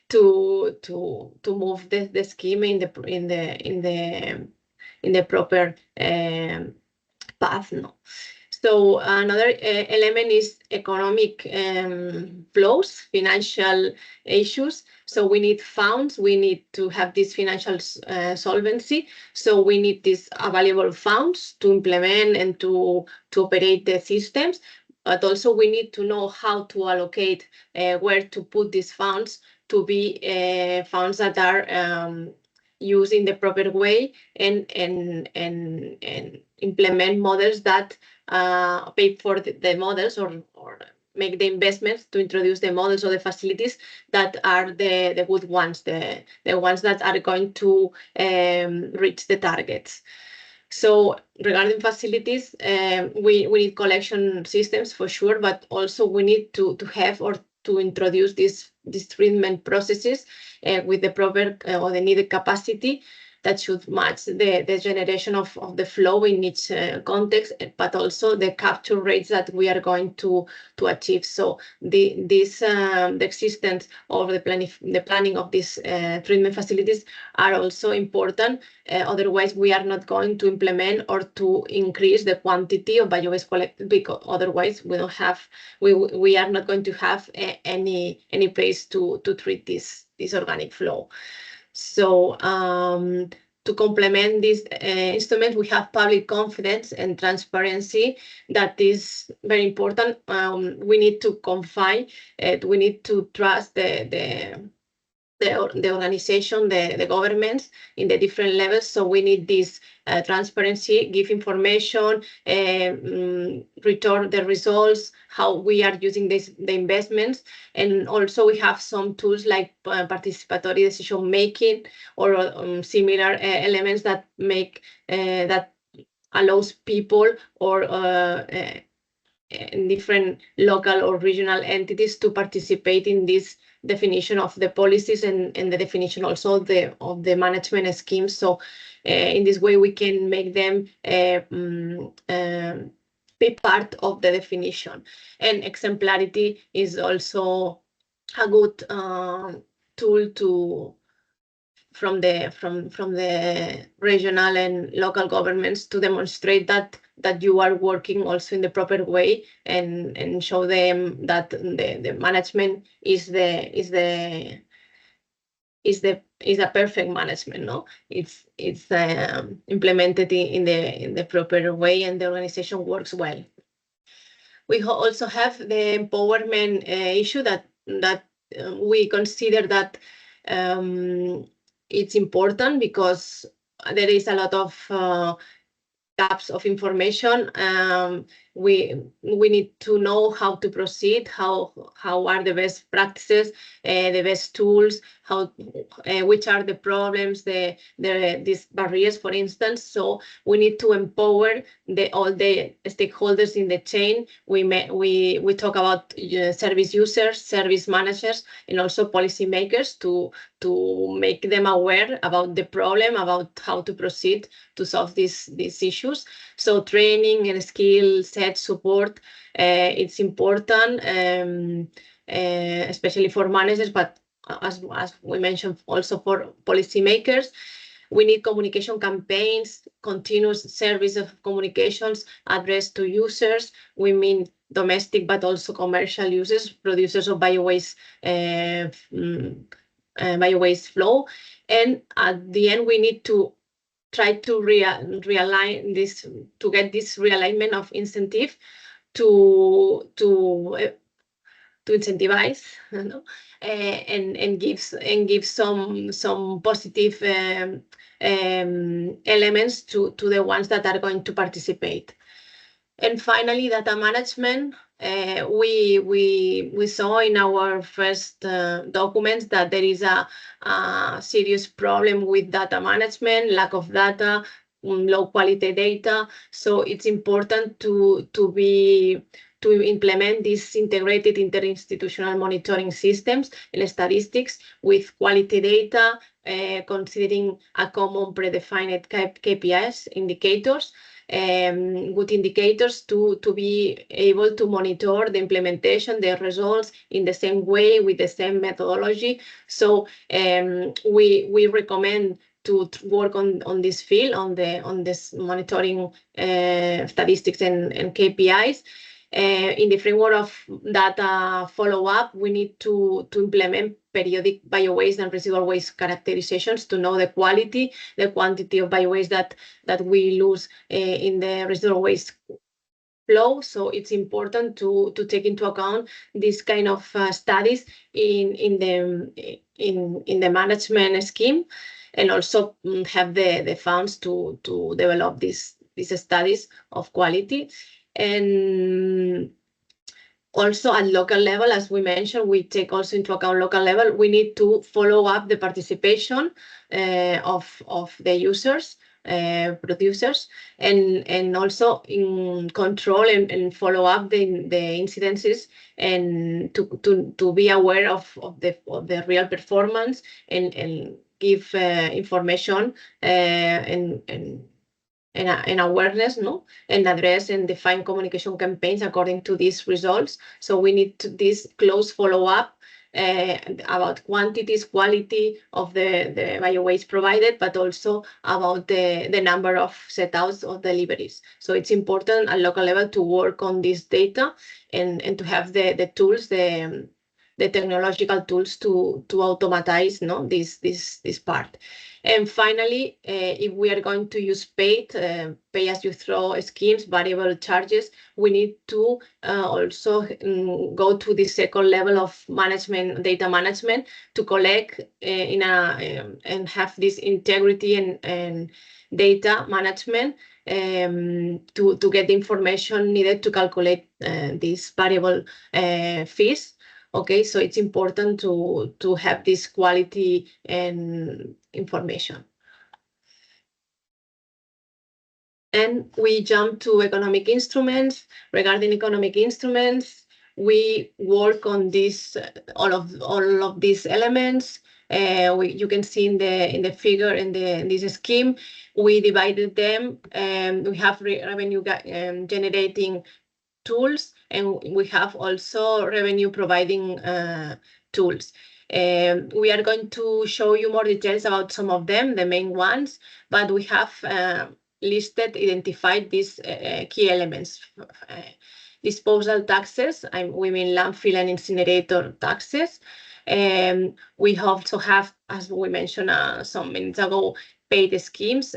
to move the scheme in the proper path. No. So another element is economic flows, financial issues. So we need funds, we need to have this financial solvency. So we need these available funds to implement and to operate the systems. But also we need to know how to allocate, where to put these funds to be funds that are used in the proper way and implement models that pay for the models or make the investments to introduce the models or the facilities that are the good ones, the ones that are going to reach the targets. So regarding facilities, we need collection systems for sure, but also we need to have or to introduce these treatment processes with the proper or the needed capacity that should match the generation of the flow in each context, but also the capture rates that we are going to achieve. So the existence of the planning of these treatment facilities are also important. Otherwise, we are not going to implement or to increase the quantity of bio-waste collected, because otherwise we don't have, we are not going to have any place to treat this organic flow. So to complement this instrument, we have public confidence and transparency. That is very important. We need to confide, we need to trust the organization, the governments in the different levels. So we need this transparency, give information, return the results, how we are using the investments. And also we have some tools like participatory decision making or similar elements that make that allows people or different local or regional entities to participate in this definition of the policies and the definition also of the management schemes. So in this way we can make them be part of the definition. And exemplarity is also a good tool from the regional and local governments to demonstrate that you are working also in the proper way and show them that the management is a perfect management. No, it's implemented in the proper way and the organization works well. We also have the empowerment issue that we consider that it's important because there is a lot of gaps of information. We need to know how to proceed, how are the best practices, the best tools, which are the problems, these barriers, for instance. So we need to empower all the stakeholders in the chain. We talk about service users, service managers, and also policymakers to make them aware about the problem, about how to proceed to solve these issues. So training and skill set support, it's important, especially for managers, but as we mentioned, also for policymakers. We need communication campaigns, continuous service of communications addressed to users. We mean domestic, but also commercial users, producers of bio-waste flow. And at the end, we need to try to realign this, to get this realignment of incentive to incentivize, you know, and give some positive elements to the ones that are going to participate. And finally, data management. We saw in our first documents that there is a serious problem with data management, lack of data, low quality data. So it's important to implement these integrated interinstitutional monitoring systems and statistics with quality data, considering a common predefined KPIs indicators. good indicators to be able to monitor the implementation, the results in the same way with the same methodology. So we recommend to work on this field, on this monitoring statistics and KPIs. In the framework of data follow-up, we need to implement periodic bio-waste and residual waste characterizations to know the quality, the quantity of bio-waste that we lose in the residual waste flow. So it's important to take into account this kind of studies in the management scheme, and also have the funds to develop these studies of quality. And also at local level, as we mentioned, we take also into account local level. We need to follow up the participation of the users, producers, and also in control and follow up the incidences, and to be aware of the real performance, and give information and awareness, and address and define communication campaigns according to these results. So we need this close follow-up about quantities, quality of the bio-waste provided, but also about the number of set-outs of deliveries. So it's important at local level to work on this data and to have the tools, the technological tools to automatize this part. And finally, if we are going to use pay-as-you-throw schemes, variable charges, we need to also go to the second level of management, data management, to collect and have this integrity and data management to get the information needed to calculate these variable fees. Okay, so it's important to have this quality and information. And we jump to economic instruments. Regarding economic instruments, we work on this all of these elements. You can see in the figure in this scheme, we divided them. We have revenue generating tools, and we have also revenue providing tools. We are going to show you more details about some of them, the main ones, but we have identified these key elements. Disposal taxes, we mean landfill and incinerator taxes. We also have, as we mentioned some minutes ago, paid schemes,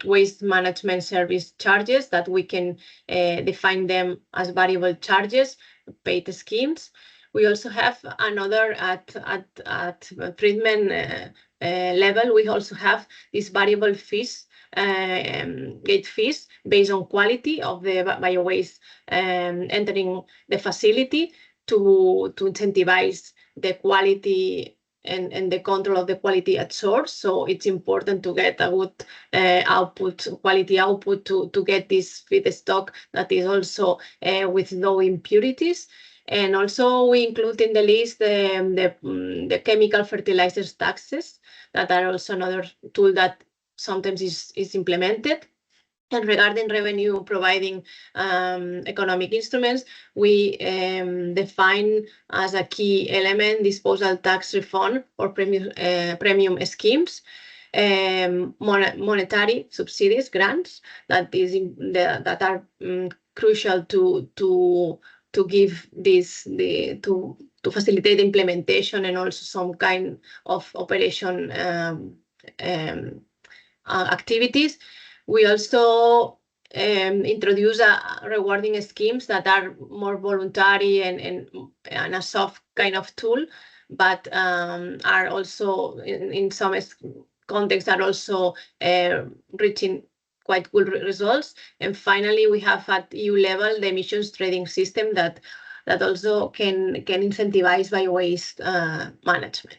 waste management service charges that we can define them as variable charges, paid schemes. We also have another at treatment level. We also have these variable fees, gate fees based on quality of the bio-waste entering the facility to incentivize the quality and the control of the quality at source. So it's important to get a good quality output to get this feedstock that is also with low impurities. And also we include in the list the chemical fertilizers taxes that are also another tool that sometimes is implemented. And regarding revenue providing economic instruments, we define as a key element disposal tax refund or premium schemes, monetary subsidies, grants that are crucial to give this to facilitate the implementation and also some kind of operation activities. We also introduce rewarding schemes that are more voluntary and a soft kind of tool, but are also in some contexts are also reaching quite good results. And finally, we have at EU level the emissions trading system that also can incentivize bio-waste management.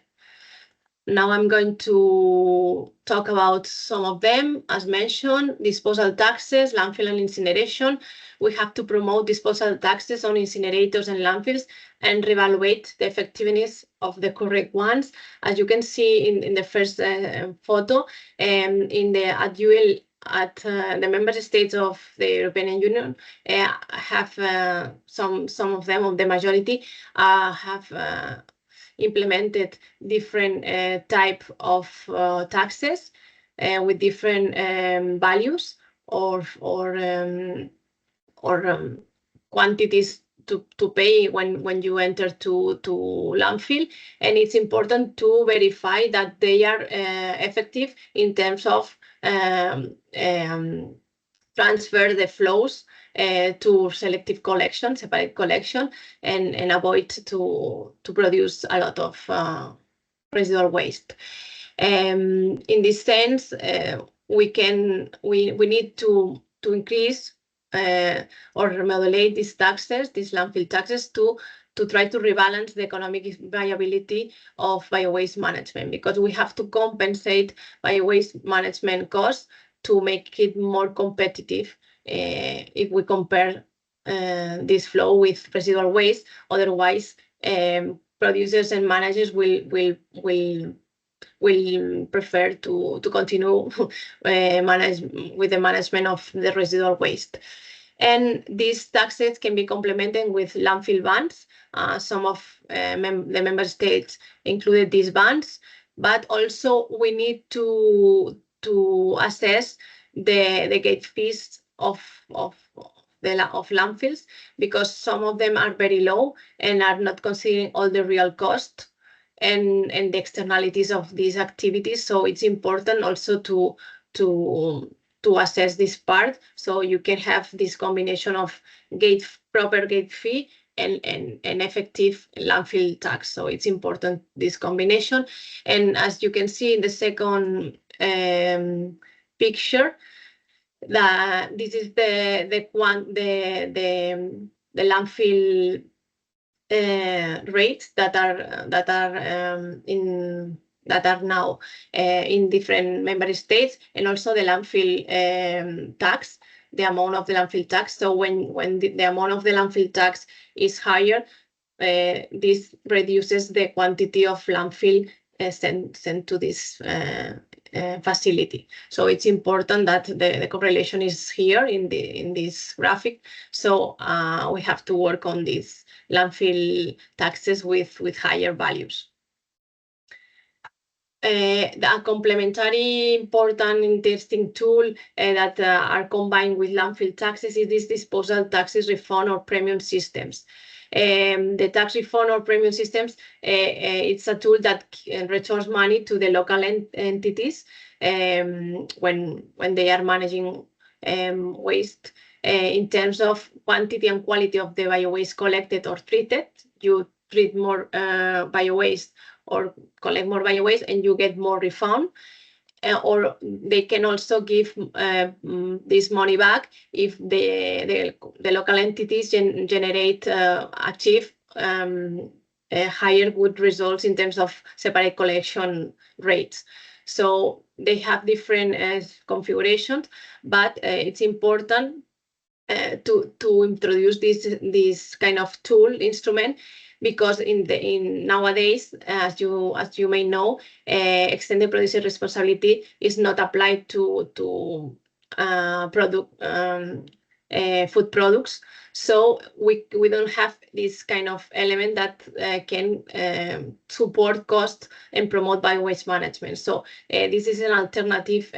Now I'm going to talk about some of them. As mentioned, disposal taxes, landfill and incineration. We have to promote disposal taxes on incinerators and landfills and reevaluate the effectiveness of the correct ones. As you can see in the first photo, at the member states of the European Union have some of them, of the majority, have implemented different type of taxes with different values or quantities to pay when you enter to landfill, and it's important to verify that they are effective in terms of transfer the flows to selective collection, separate collection, and avoid to produce a lot of residual waste. In this sense, we need to increase or modulate these taxes, these landfill taxes, to try to rebalance the economic viability of biowaste management, because we have to compensate biowaste management costs to make it more competitive if we compare this flow with residual waste. Otherwise, producers and managers will prefer to continue with the management of the residual waste. And these taxes can be complemented with landfill bans. Some of the member states included these bans, but also we need to assess the gate fees of landfills, because some of them are very low and are not considering all the real cost and the externalities of these activities. So it's important also to assess this part, so you can have this combination of proper gate fee and effective landfill tax. So it's important, this combination. And as you can see in the second picture, that this is the landfill rates that are now in different member states, and also the landfill tax, the amount of the landfill tax. So when the amount of the landfill tax is higher, this reduces the quantity of landfill sent to this facility. So it's important that the correlation is here in this graphic. So we have to work on these landfill taxes with higher values. The complementary important interesting tool that are combined with landfill taxes is this disposal taxes refund or premium systems. The tax refund or premium systems, it's a tool that returns money to the local entities when they are managing waste in terms of quantity and quality of the biowaste collected or treated. You treat more biowaste or collect more biowaste and you get more refund. Or they can also give this money back if the local entities achieve higher good results in terms of separate collection rates. So they have different configurations, but it's important to introduce this kind of tool instrument, because nowadays, as you may know, extended producer responsibility is not applied to food products. So we don't have this kind of element that can support cost and promote biowaste management. So this is an alternative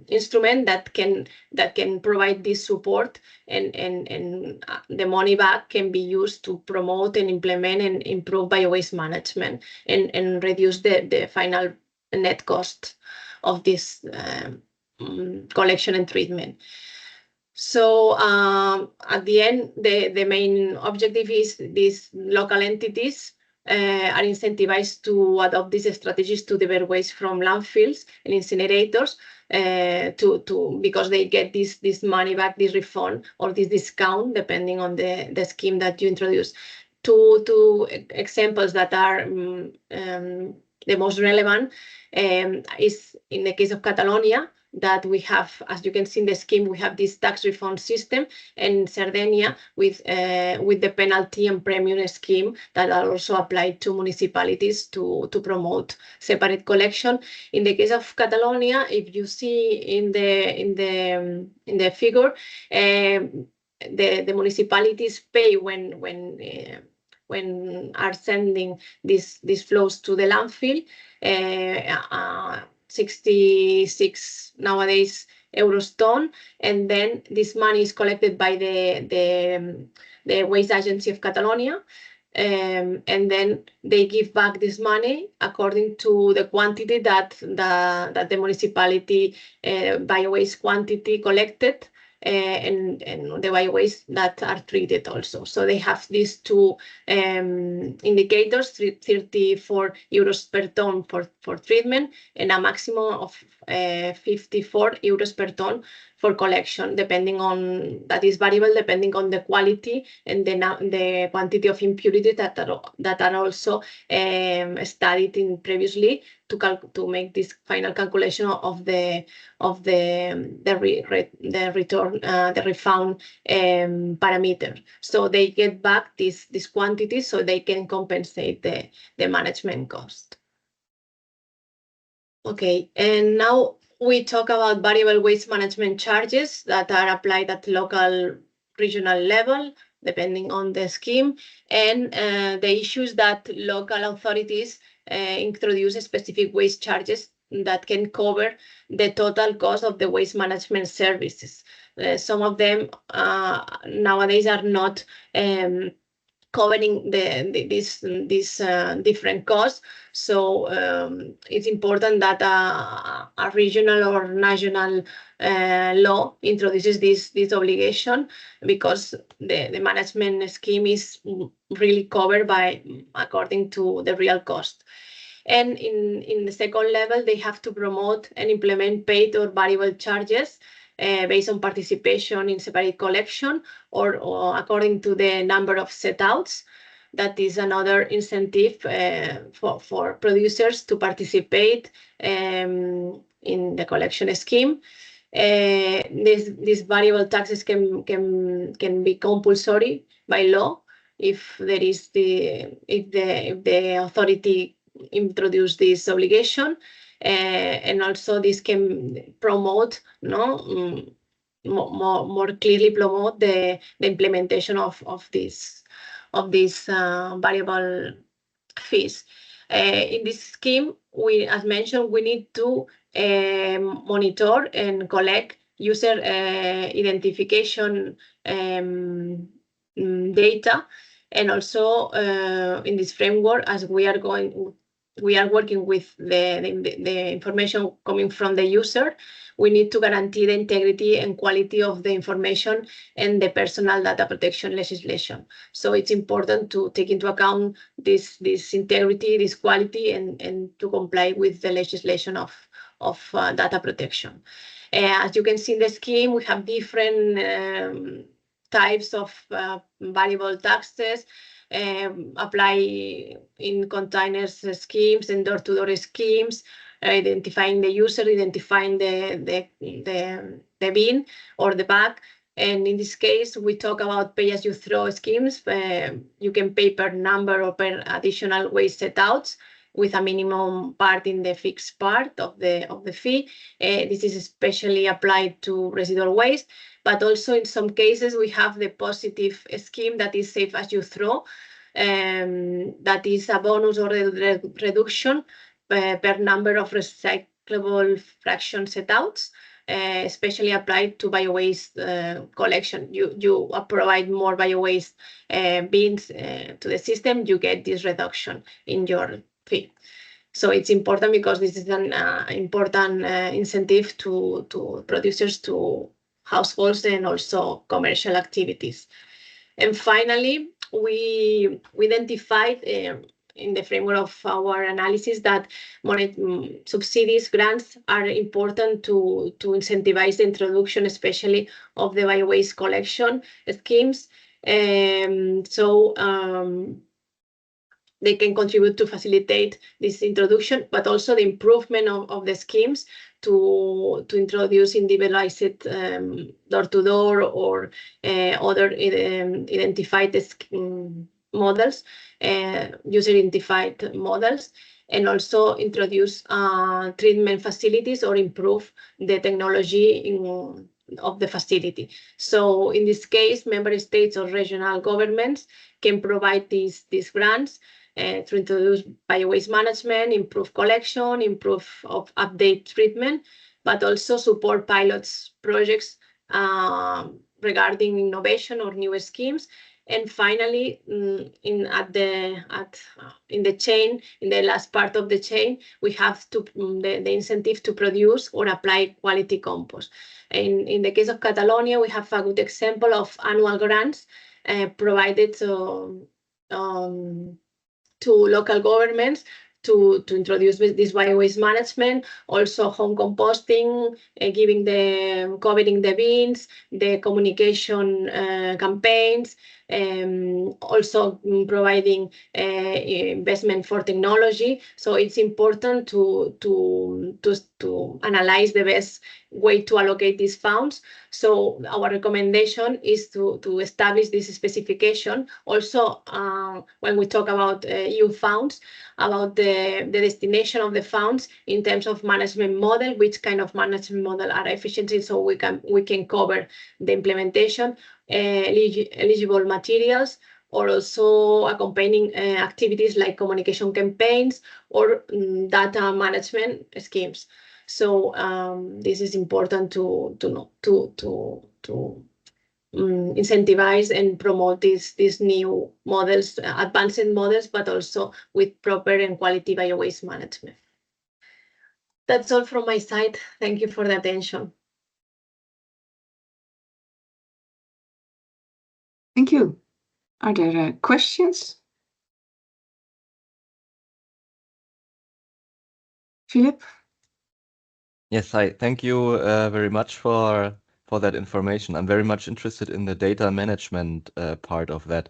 instrument that can provide this support, and the money back can be used to promote and implement and improve biowaste management and reduce the final net cost of this collection and treatment. So at the end, the main objective is these local entities are incentivized to adopt these strategies to divert waste from landfills and incinerators because they get this money back, this refund or this discount, depending on the scheme that you introduce. Two examples that are the most relevant is in the case of Catalonia, that we have, as you can see in the scheme, we have this tax refund system, and Sardinia with the penalty and premium scheme that are also applied to municipalities to promote separate collection. In the case of Catalonia, if you see in the figure, the municipalities pay when are sending these flows to the landfill. 66 nowadays euros ton, and then this money is collected by the waste agency of Catalonia, and then they give back this money according to the quantity that the municipality bio-waste quantity collected, and the bio-waste that are treated also. So they have these two indicators, 34 euros per ton for treatment, and a maximum of 54 euros per ton for collection, depending on, that is variable depending on the quality and the quantity of impurity that are also studied in previously to make this final calculation of the refund parameter. So they get back this quantity so they can compensate the management cost. Okay, and now we talk about variable waste management charges that are applied at local, regional level, depending on the scheme, and the issues that local authorities introduce specific waste charges that can cover the total cost of the waste management services. Some of them nowadays are not covering these different costs. So it's important that a regional or national law introduces this obligation, because the management scheme is really covered by according to the real cost. And in the second level, they have to promote and implement paid or variable charges based on participation in separate collection or according to the number of set-outs. That is another incentive for producers to participate in the collection scheme. These variable taxes can be compulsory by law if the authority introduce this obligation, and also this can promote more clearly promote the implementation of these variable fees. In this scheme, as mentioned, we need to monitor and collect user identification data, and also in this framework, as we are working with the information coming from the user, we need to guarantee the integrity and quality of the information and the personal data protection legislation. So it's important to take into account this integrity, this quality, and to comply with the legislation of data protection. As you can see in the scheme, we have different types of variable taxes apply in containers schemes and door-to-door schemes, identifying the user, identifying the bin or the bag. And in this case, we talk about pay-as-you-throw schemes. You can pay per number or per additional waste set-outs, with a minimum part in the fixed part of the fee. This is especially applied to residual waste, but also in some cases we have the positive scheme that is safe as you throw, that is a bonus or a reduction per number of recyclable fraction set-outs, especially applied to bio-waste collection. You provide more bio-waste bins to the system, you get this reduction in your fee. So it's important because this is an important incentive to producers, to households, and also commercial activities. And finally, we identified in the framework of our analysis that subsidies, grants are important to incentivize the introduction, especially of the bio-waste collection schemes. The they can contribute to facilitate this introduction, but also the improvement of the schemes to introduce individualized door-to-door or other identified models, user-identified models, and also introduce treatment facilities or improve the technology of the facility. So in this case, member states or regional governments can provide these grants to introduce bio-waste management, improve collection, improve of update treatment, but also support pilots projects regarding innovation or new schemes. And finally, in the chain, in the last part of the chain, we have to the incentive to produce or apply quality compost. In the case of Catalonia, we have a good example of annual grants provided to local governments to introduce this bio-waste management, also home composting, covering the bins, the communication campaigns, also providing investment for technology. So it's important to analyze the best way to allocate these funds. So our recommendation is to establish this specification. Also, when we talk about EU funds, about the destination of the funds in terms of management model, which kind of management model are efficient, so we can cover the implementation, eligible materials, or also accompanying activities like communication campaigns or data management schemes. So this is important to incentivize and promote these new models, advanced models, but also with proper and quality bio-waste management. That's all from my side. Thank you for the attention.
Thank you. Are there questions? Philip?
Yes, hi. Thank you very much for that information. I'm very much interested in the data management part of that,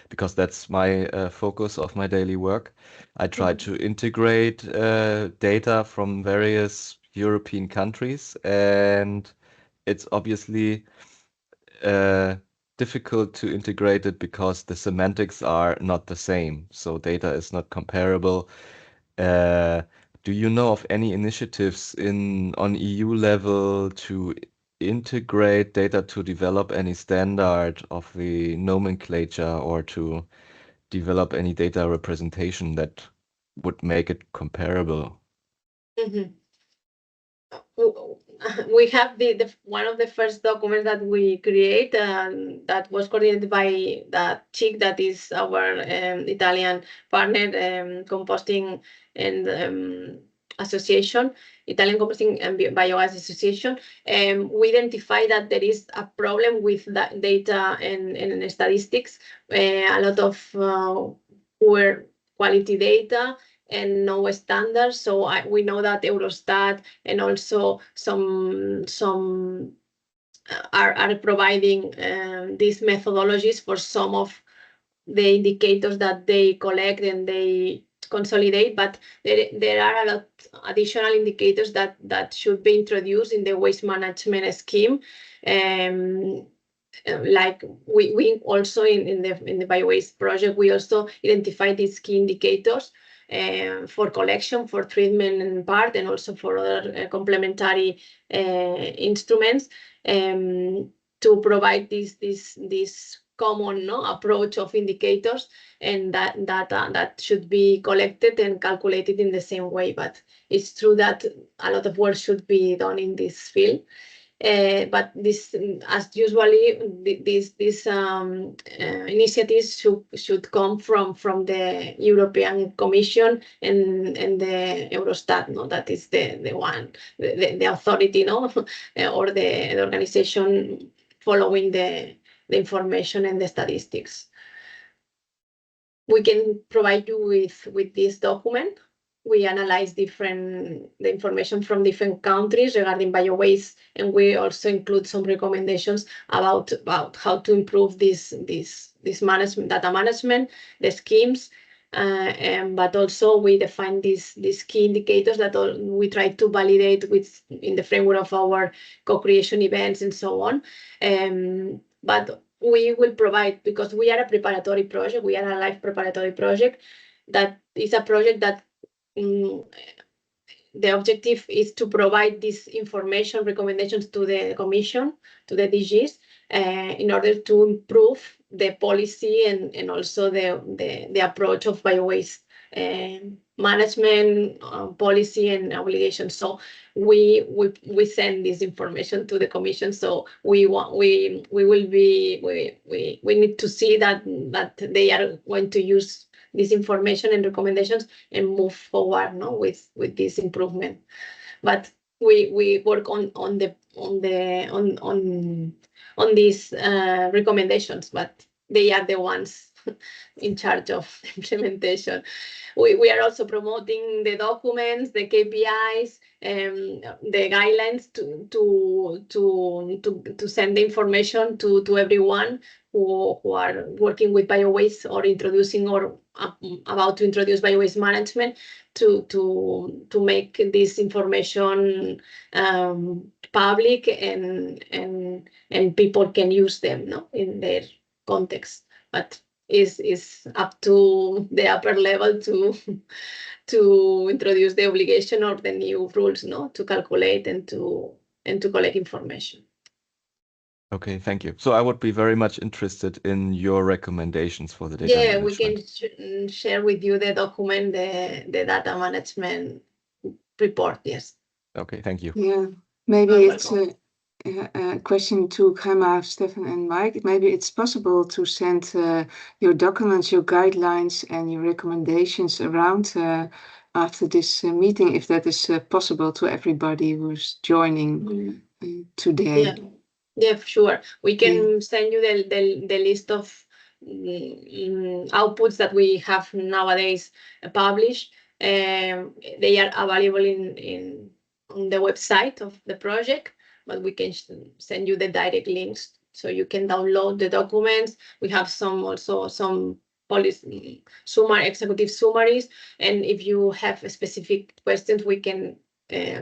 because that's my focus of my daily work. I try to integrate data from various European countries, and it's obviously difficult to integrate it because the semantics are not the same. So data is not comparable. Do you know of any initiatives on EU level to integrate data, to develop any standard of the nomenclature, or to develop any data representation that would make it comparable?
We have one of the first documents that we create that was coordinated by that chick that is our Italian partner, composting and association, Italian Composting and Biogas Association. We identify that there is a problem with that data and statistics, a lot of poor quality data and no standards. So we know that Eurostat and also some are providing these methodologies for some of the indicators that they collect and they consolidate, but there are a lot additional indicators that should be introduced in the waste management scheme. Like we also in the bio-waste project, we also identify these key indicators for collection, for treatment and part, and also for other complementary instruments to provide this common approach of indicators, and that data that should be collected and calculated in the same way. But it's true that a lot of work should be done in this field. But this, as usually, these initiatives should come from the European Commission and the Eurostat. No, that is the one, the authority, no, or the organization following the information and the statistics. We can provide you with this document. We analyze the information from different countries regarding bio-waste, and we also include some recommendations about how to improve this management, data management, the schemes, But also we define these key indicators that we try to validate in the framework of our co-creation events and so on. But we will provide, because we are a preparatory project, we are a LIFE preparatory project, that is a project that the objective is to provide this information, recommendations to the Commission, to the DGs, in order to improve the policy and also the approach of bio-waste management, policy and obligations. So we send this information to the Commission. So we need to see that they are going to use this information and recommendations and move forward, no, with this improvement. But we work on these recommendations, but they are the ones in charge of implementation. We are also promoting the documents, the KPIs, the guidelines to send the information to everyone who are working with bio-waste or introducing or about to introduce bio-waste management to make this information public and people can use them, no, in their context. But is up to the upper level to introduce the obligation or the new rules, no, to calculate and to collect information.
Okay, thank you. So I would be very much interested in your recommendations for the data management.
We can share with you the document, the data management report. Yes.
Okay, thank you.
Yeah, maybe it's a question to Gemma, Stefan and Mike. Maybe it's possible to send your documents, your guidelines and your recommendations around after this meeting, if that is possible to everybody who's joining today.
Yeah, sure. We can send you the list of outputs that we have nowadays published. They are available on the website of the project, but we can send you the direct links so you can download the documents. We have also some policy executive summaries, and if you have specific questions, we can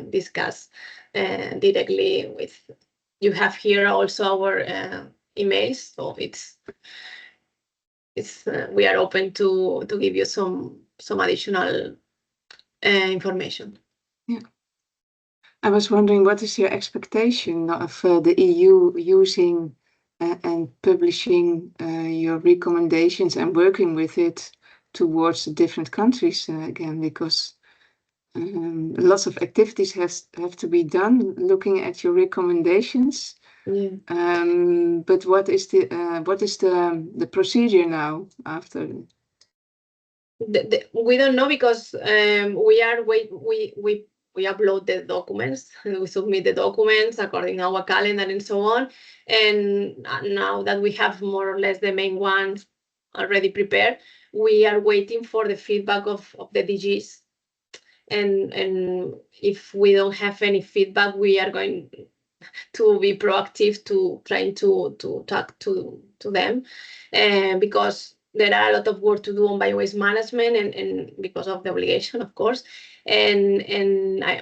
discuss directly with. You have here also our emails, so we are open to give you some additional information.
Yeah, I was wondering, what is your expectation of the EU using and publishing your recommendations and working with it towards the different countries again, because lots of activities have to be done looking at your recommendations. But what is the procedure now after?
We don't know, because we upload the documents and we submit the documents according to our calendar and so on. And now that we have more or less the main ones already prepared, we are waiting for the feedback of the DGs. And if we don't have any feedback, we are going to be proactive to trying to talk to them, because there are a lot of work to do on bio-waste management and because of the obligation, of course. And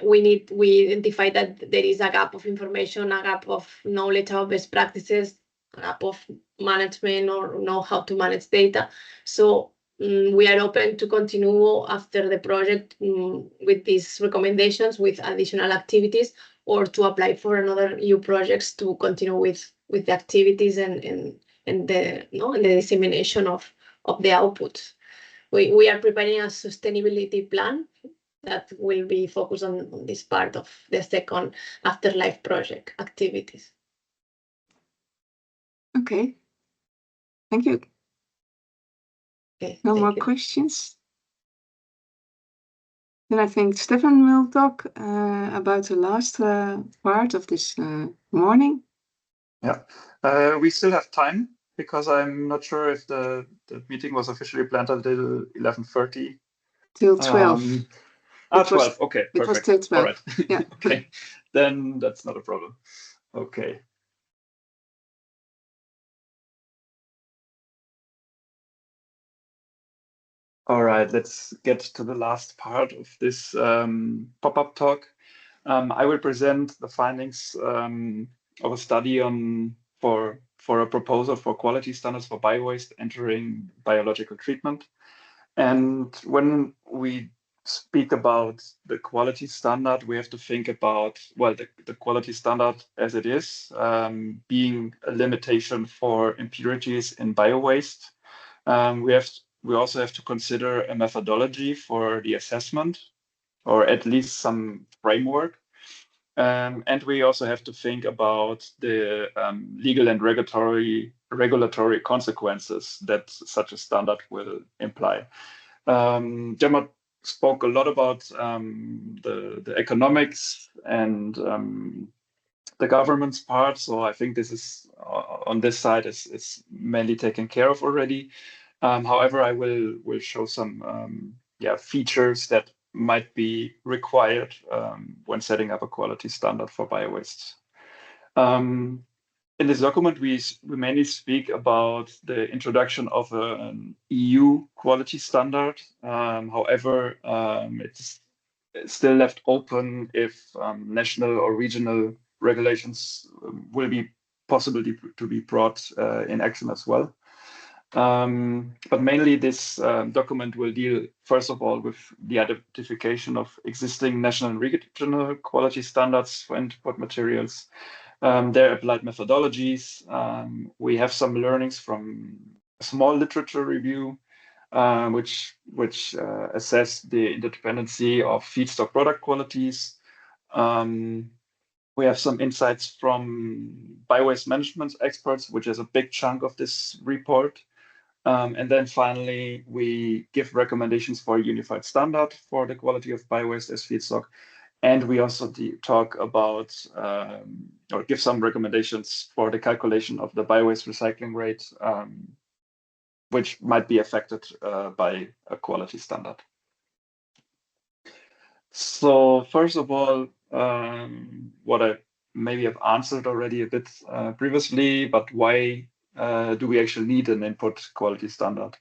we identify that there is a gap of information, a gap of knowledge of best practices, a gap of management or know how to manage data. So we are open to continue after the project with these recommendations, with additional activities, or to apply for another EU projects to continue with the activities and the dissemination of the outputs. We are preparing a sustainability plan that will be focused on this part of the second afterlife project activities.
Okay, thank you.
Okay,
no more questions? Then I think Stefan will talk about the last part of this morning.
Yeah, we still have time, because I'm not sure if the meeting was officially planned until 11:30.
Till 12.
12, okay, perfect.
It was till 12.
All right.
Yeah.
Okay, then that's not a problem. Okay. All right, let's get to the last part of this pop-up talk. I will present the findings of a study for a proposal for quality standards for biowaste entering biological treatment. And when we speak about the quality standard, we have to think about, well, the quality standard as it is, being a limitation for impurities in biowaste. We also have to consider a methodology for the assessment, or at least some framework. And we also have to think about the legal and regulatory consequences that such a standard will imply. Gemma spoke a lot about the economics and the government's part. So I think this is on this side is mainly taken care of already. However, I will show some features that might be required when setting up a quality standard for biowaste. In this document, we mainly speak about the introduction of an EU quality standard. However, it's still left open if national or regional regulations will be possible to be brought in action as well. But mainly this document will deal, first of all, with the identification of existing national and regional quality standards for input materials, their applied methodologies. We have some learnings from a small literature review, which assess the interdependency of feedstock product qualities. We have some insights from biowaste management experts, which is a big chunk of this report. And then finally, we give recommendations for a unified standard for the quality of biowaste as feedstock. And we also talk about or give some recommendations for the calculation of the biowaste recycling rate, which might be affected by a quality standard. So first of all, what I maybe have answered already a bit previously, but why do we actually need an input quality standard?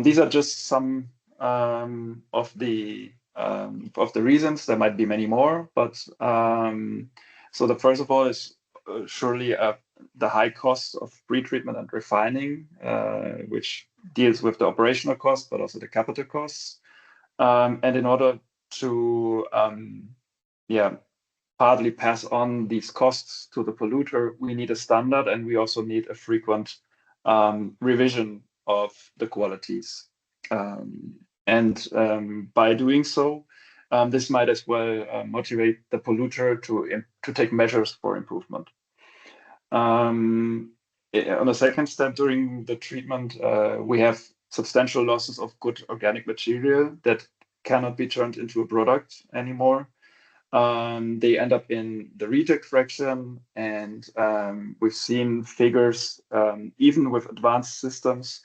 These are just some of the reasons. There might be many more, but so the first of all is surely the high cost of pretreatment and refining, which deals with the operational costs, but also the capital costs. And in order to partly pass on these costs to the polluter, we need a standard, and we also need a frequent revision of the qualities. And by doing so, this might as well motivate the polluter to take measures for improvement. On the second step, during the treatment, we have substantial losses of good organic material that cannot be turned into a product anymore. They end up in the reject fraction, and we've seen figures, even with advanced systems,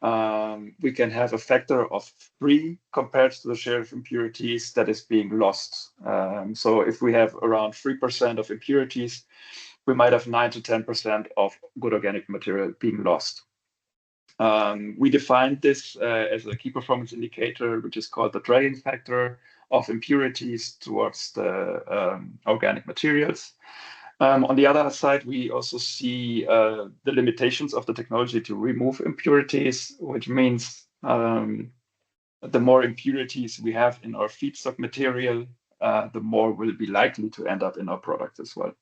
we can have a factor of 3 compared to the share of impurities that is being lost. So if we have around 3% of impurities, we might have 9 to 10% of good organic material being lost. We defined this as a key performance indicator, which is called the dragging factor of impurities towards the organic materials. On the other side, we also see the limitations of the technology to remove impurities, which means the more impurities we have in our feedstock material, the more will be likely to end up in our product as well.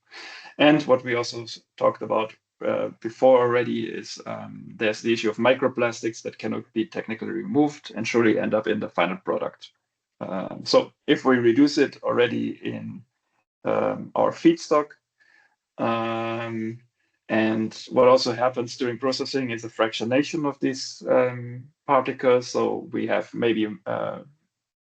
And what we also talked about before already is there's the issue of microplastics that cannot be technically removed and surely end up in the final product. So if we reduce it already in our feedstock, and what also happens during processing is a fractionation of these particles. So we have maybe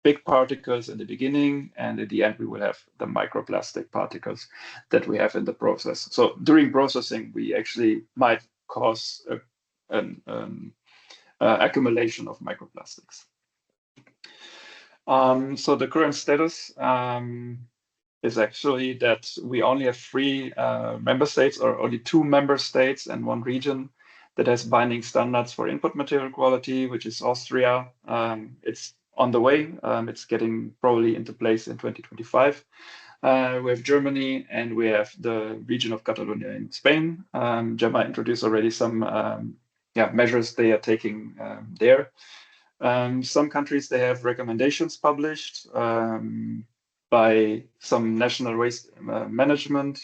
big particles in the beginning, and at the end we will have the microplastic particles that we have in the process. So during processing, we actually might cause an accumulation of microplastics. So the current status is actually that we only have 3 member states, or only 2 member states and 1 region that has binding standards for input material quality, which is Austria. It's on the way. It's getting probably into place in 2025. We have Germany, and we have the region of Catalonia in Spain. Gemma introduced already some measures they are taking there. Some countries, they have recommendations published by some national waste management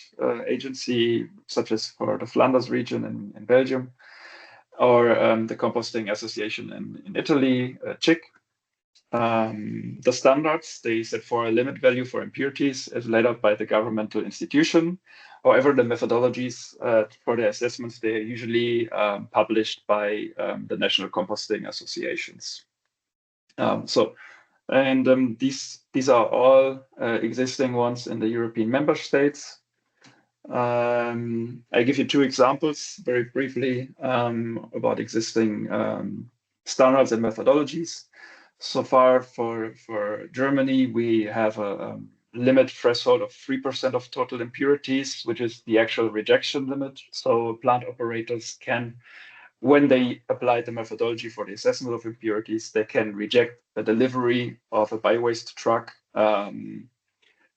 agency, such as for the Flanders region in Belgium, or the Composting Association in Italy, CIC. The standards, they set for a limit value for impurities as laid out by the governmental institution. However, the methodologies for the assessments, they are usually published by the national composting associations. These are all existing ones in the European member states. I give you two examples very briefly about existing standards and methodologies. So far for Germany, we have a limit threshold of 3% of total impurities, which is the actual rejection limit. So plant operators can, when they apply the methodology for the assessment of impurities, they can reject the delivery of a biowaste truck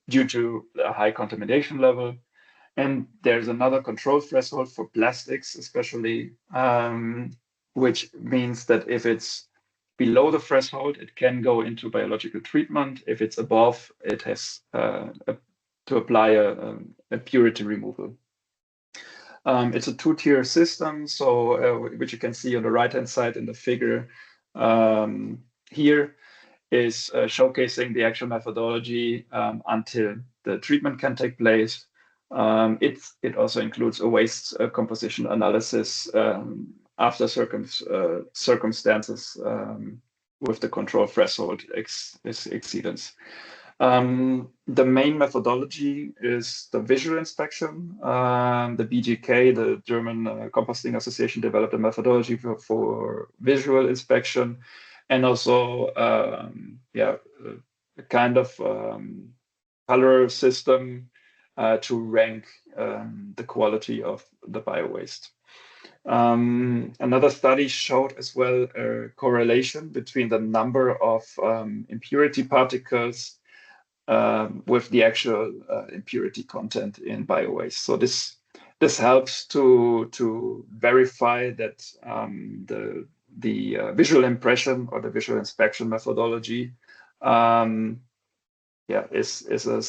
due to a high contamination level. And there's another control threshold for plastics, especially, which means that if it's below the threshold, it can go into biological treatment. If it's above, it has to apply a purity removal. It's a two-tier system, so which you can see on the right-hand side in the figure here is showcasing the actual methodology until the treatment can take place. It also includes a waste composition analysis after circumstances with the control threshold exceedance. The main methodology is the visual inspection. The BGK, the German Composting Association, developed a methodology for visual inspection, and also a kind of color system to rank the quality of the biowaste. Another study showed as well a correlation between the number of impurity particles with the actual impurity content in biowaste. So this helps to verify that the visual impression or the visual inspection methodology is a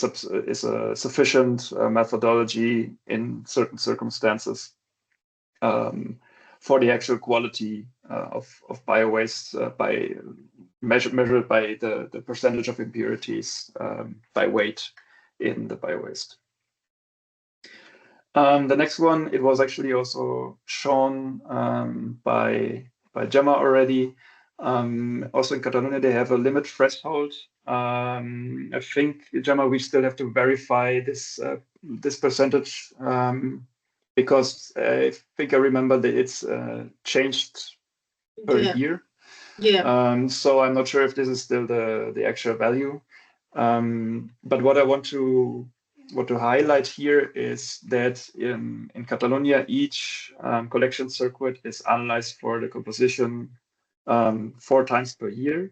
sufficient methodology in certain circumstances for the actual quality of biowaste by measured by the percentage of impurities by weight in the biowaste. The next one, it was actually also shown by Gemma already. Also in Catalonia, they have a limit threshold. I think, Gemma, we still have to verify this percentage because I think I remember that it's changed per year.
Yeah.
So I'm not sure if this is still the actual value. But what I want to highlight here is that in Catalonia, each collection circuit is analyzed for the composition 4 times per year.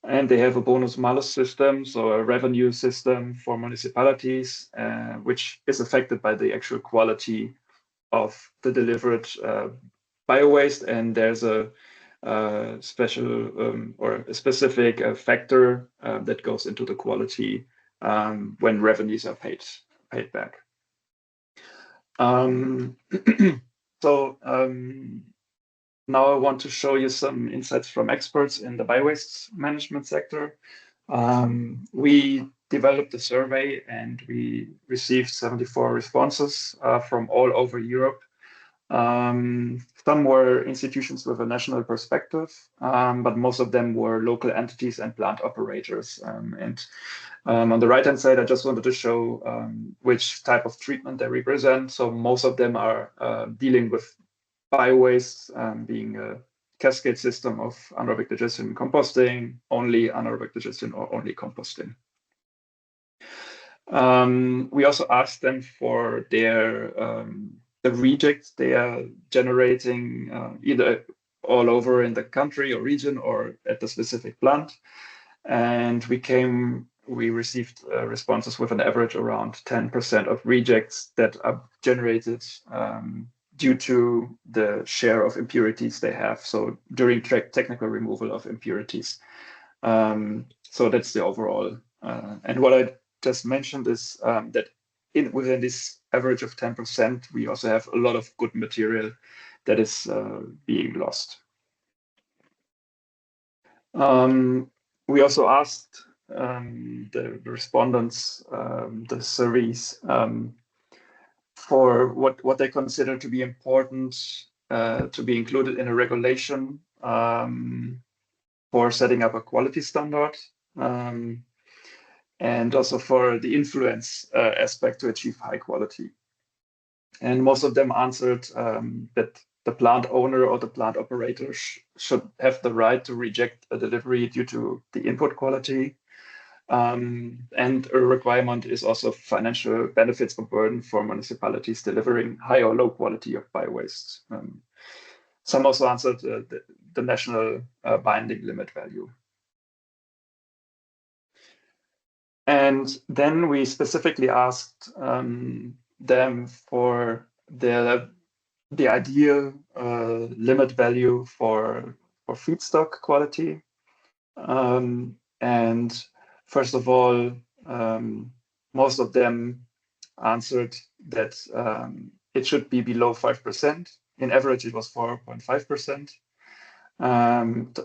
And they have a bonus-malus system, so a revenue system for municipalities, which is affected by the actual quality of the delivered biowaste. And there's a special or a specific factor that goes into the quality when revenues are paid back. Now I want to show you some insights from experts in the biowaste management sector. We developed a survey and we received 74 responses from all over Europe. Some were institutions with a national perspective, but most of them were local entities and plant operators. On the right-hand side, I just wanted to show which type of treatment they represent. So most of them are dealing with biowaste, being a cascade system of anaerobic digestion composting, only anaerobic digestion, or only composting. We also asked them for their the rejects they are generating either all over in the country or region or at the specific plant. And we received responses with an average around 10% of rejects that are generated due to the share of impurities they have. So during technical removal of impurities. So that's the overall. And what I just mentioned is that within this average of 10%, we also have a lot of good material that is being lost. We also asked the respondents, the surveys, for what they consider to be important to be included in a regulation for setting up a quality standard, and also for the influence aspect to achieve high quality. And most of them answered that the plant owner or the plant operator should have the right to reject a delivery due to the input quality. And a requirement is also financial benefits or burden for municipalities delivering high or low quality of biowaste. Some also answered the national binding limit value. And then we specifically asked them for the ideal limit value for feedstock quality. And first of all, most of them answered that it should be below 5%. In average, it was 4.5%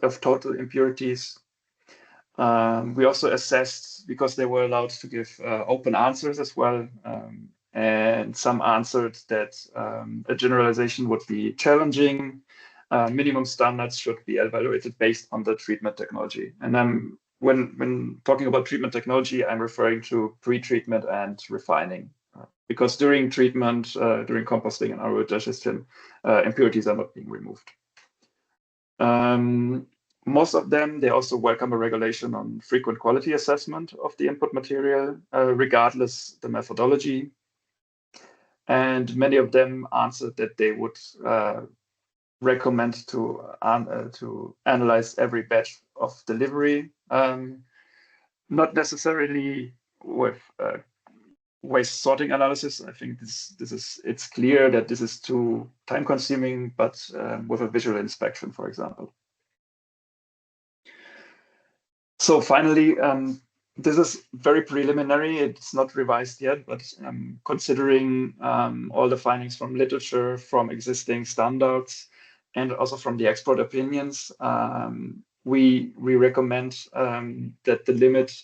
of total impurities. We also assessed, because they were allowed to give open answers as well, and some answered that a generalization would be challenging. Minimum standards should be evaluated based on the treatment technology. And when talking about treatment technology, I'm referring to pre-treatment and refining, because during treatment, during composting and anaerobic digestion, impurities are not being removed. Most of them, they also welcome a regulation on frequent quality assessment of the input material, regardless the methodology. And many of them answered that they would recommend to analyze every batch of delivery, not necessarily with waste sorting analysis. I think it's clear that this is too time consuming, but with a visual inspection, for example. So finally, this is very preliminary. It's not revised yet, but considering all the findings from literature, from existing standards, and also from the expert opinions, we recommend that the limit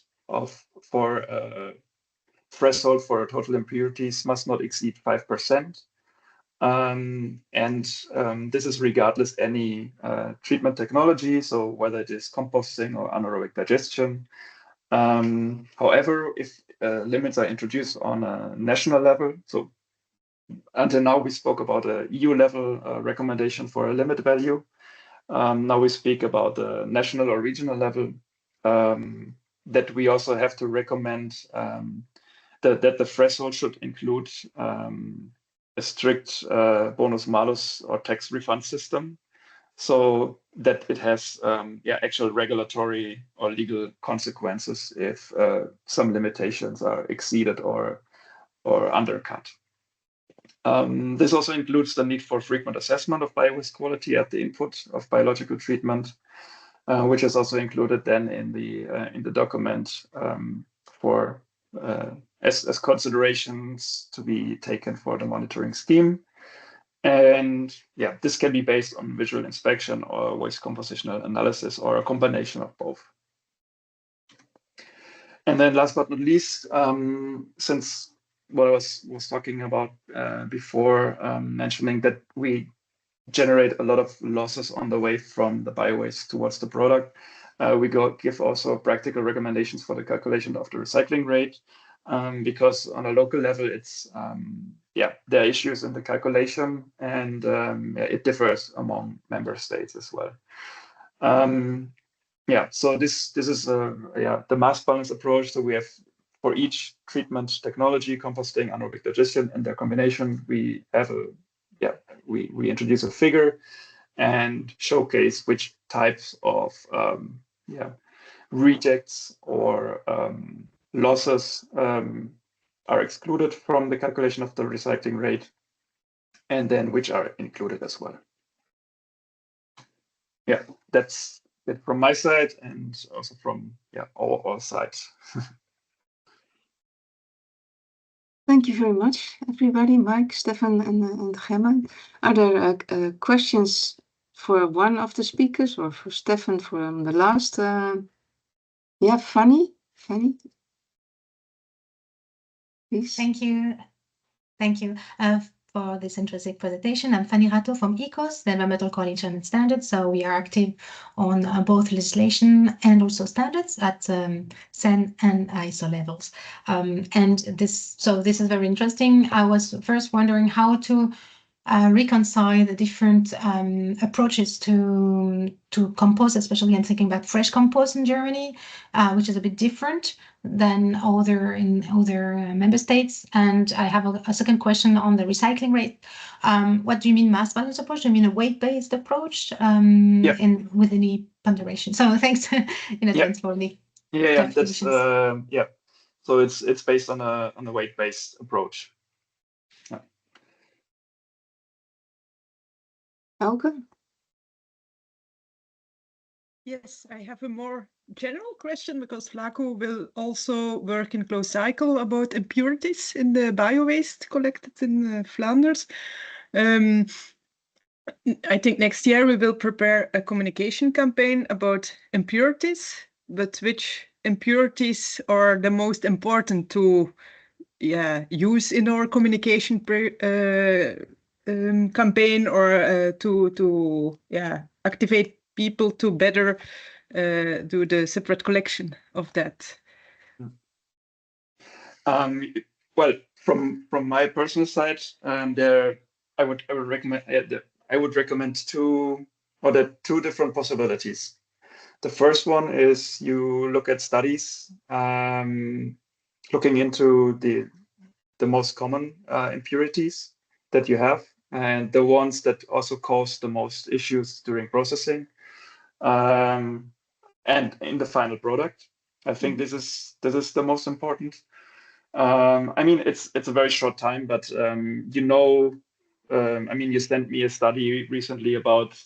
for threshold for total impurities must not exceed 5%. This is regardless any treatment technology, so whether it is composting or anaerobic digestion. However, if limits are introduced on a national level, so until now we spoke about a EU level recommendation for a limit value. Now we speak about the national or regional level, that we also have to recommend that the threshold should include a strict bonus malus or tax refund system, so that it has actual regulatory or legal consequences if some limitations are exceeded or undercut. This also includes the need for frequent assessment of biowaste quality at the input of biological treatment, which is also included then in the document for as considerations to be taken for the monitoring scheme. And yeah, this can be based on visual inspection or waste compositional analysis or a combination of both. And then last but not least, since what I was talking about before, mentioning that we generate a lot of losses on the way from the biowaste towards the product, we give also practical recommendations for the calculation of the recycling rate, because on a local level, it's there are issues in the calculation, and it differs among member states as well. So this is the mass balance approach. So we have, for each treatment technology, composting, anaerobic digestion, and their combination, we have a we introduce a figure and showcase which types of rejects or losses are excluded from the calculation of the recycling rate, and then which are included as well. Yeah, that's it from my side and also from all sides.
Thank you very much, everybody. Mike, Stefan, and Gemma. Are there questions for one of the speakers or for Stefan from the last? Yeah, Fanny? Please.
Thank you. Thank you for this interesting presentation. I'm Fanny Rato from ECOS, the Environmental Coalition and Standards. So we are active on both legislation and also standards at CEN and ISO levels. And this is very interesting. I was first wondering how to reconcile the different approaches to compost, especially I'm thinking about fresh compost in Germany, which is a bit different than other member states. And I have a second question on the recycling rate. What do you mean mass balance approach? Do you mean a weight-based approach with any ponderation? So thanks in advance for the
that's So it's based on a weight-based approach.
Elke?
Yes, I have a more general question because Flaco will also work in closed cycle about impurities in the bio-waste collected in Flanders. I think next year we will prepare a communication campaign about impurities, but which impurities are the most important to use in our communication campaign or to activate people to better do the separate collection of that.
Well, from my personal side, I would recommend two different possibilities. The first one is you look at studies looking into the most common impurities that you have and the ones that also cause the most issues during processing and in the final product. I think this is the most important. I mean, it's a very short time, but you sent me a study recently about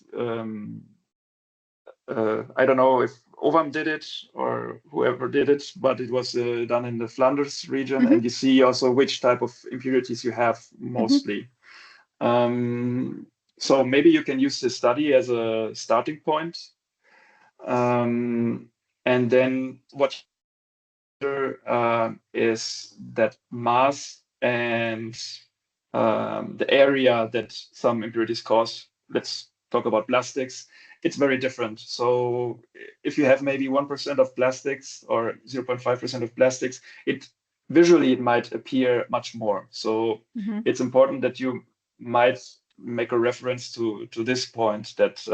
I don't know if OVAM did it or whoever did it, but it was done in the Flanders region, and you see also which type of impurities you have mostly. So maybe you can use this study as a starting point, and then what is that mass and the area that some impurities cause. Let's talk about plastics. It's very different. So if you have maybe 1% of plastics or 0.5% of plastics, it might appear much more. So it's important that you might make a reference to this point, that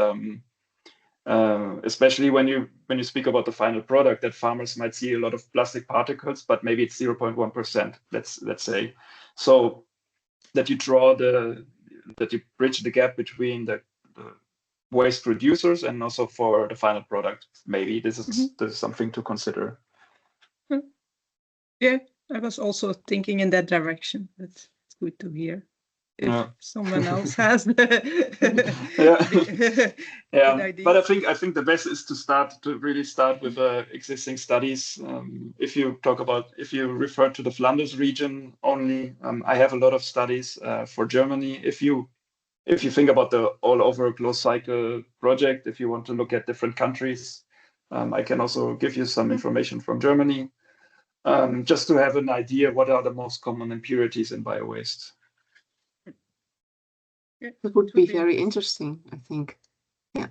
especially when you speak about the final product, that farmers might see a lot of plastic particles, but maybe it's 0.1%. Let's say, so that you bridge the gap between the waste producers and also for the final product. Maybe this is something to consider.
Yeah, I was also thinking in that direction. It's good to hear. If someone else has the idea.
But I think the best is to really start with existing studies. If you refer to the Flanders region only, I have a lot of studies for Germany. If you think about the all over closed cycle project, if you want to look at different countries, I can also give you some information from Germany, just to have an idea what are the most common impurities in bio-waste.
It would be very interesting, I think. Yeah.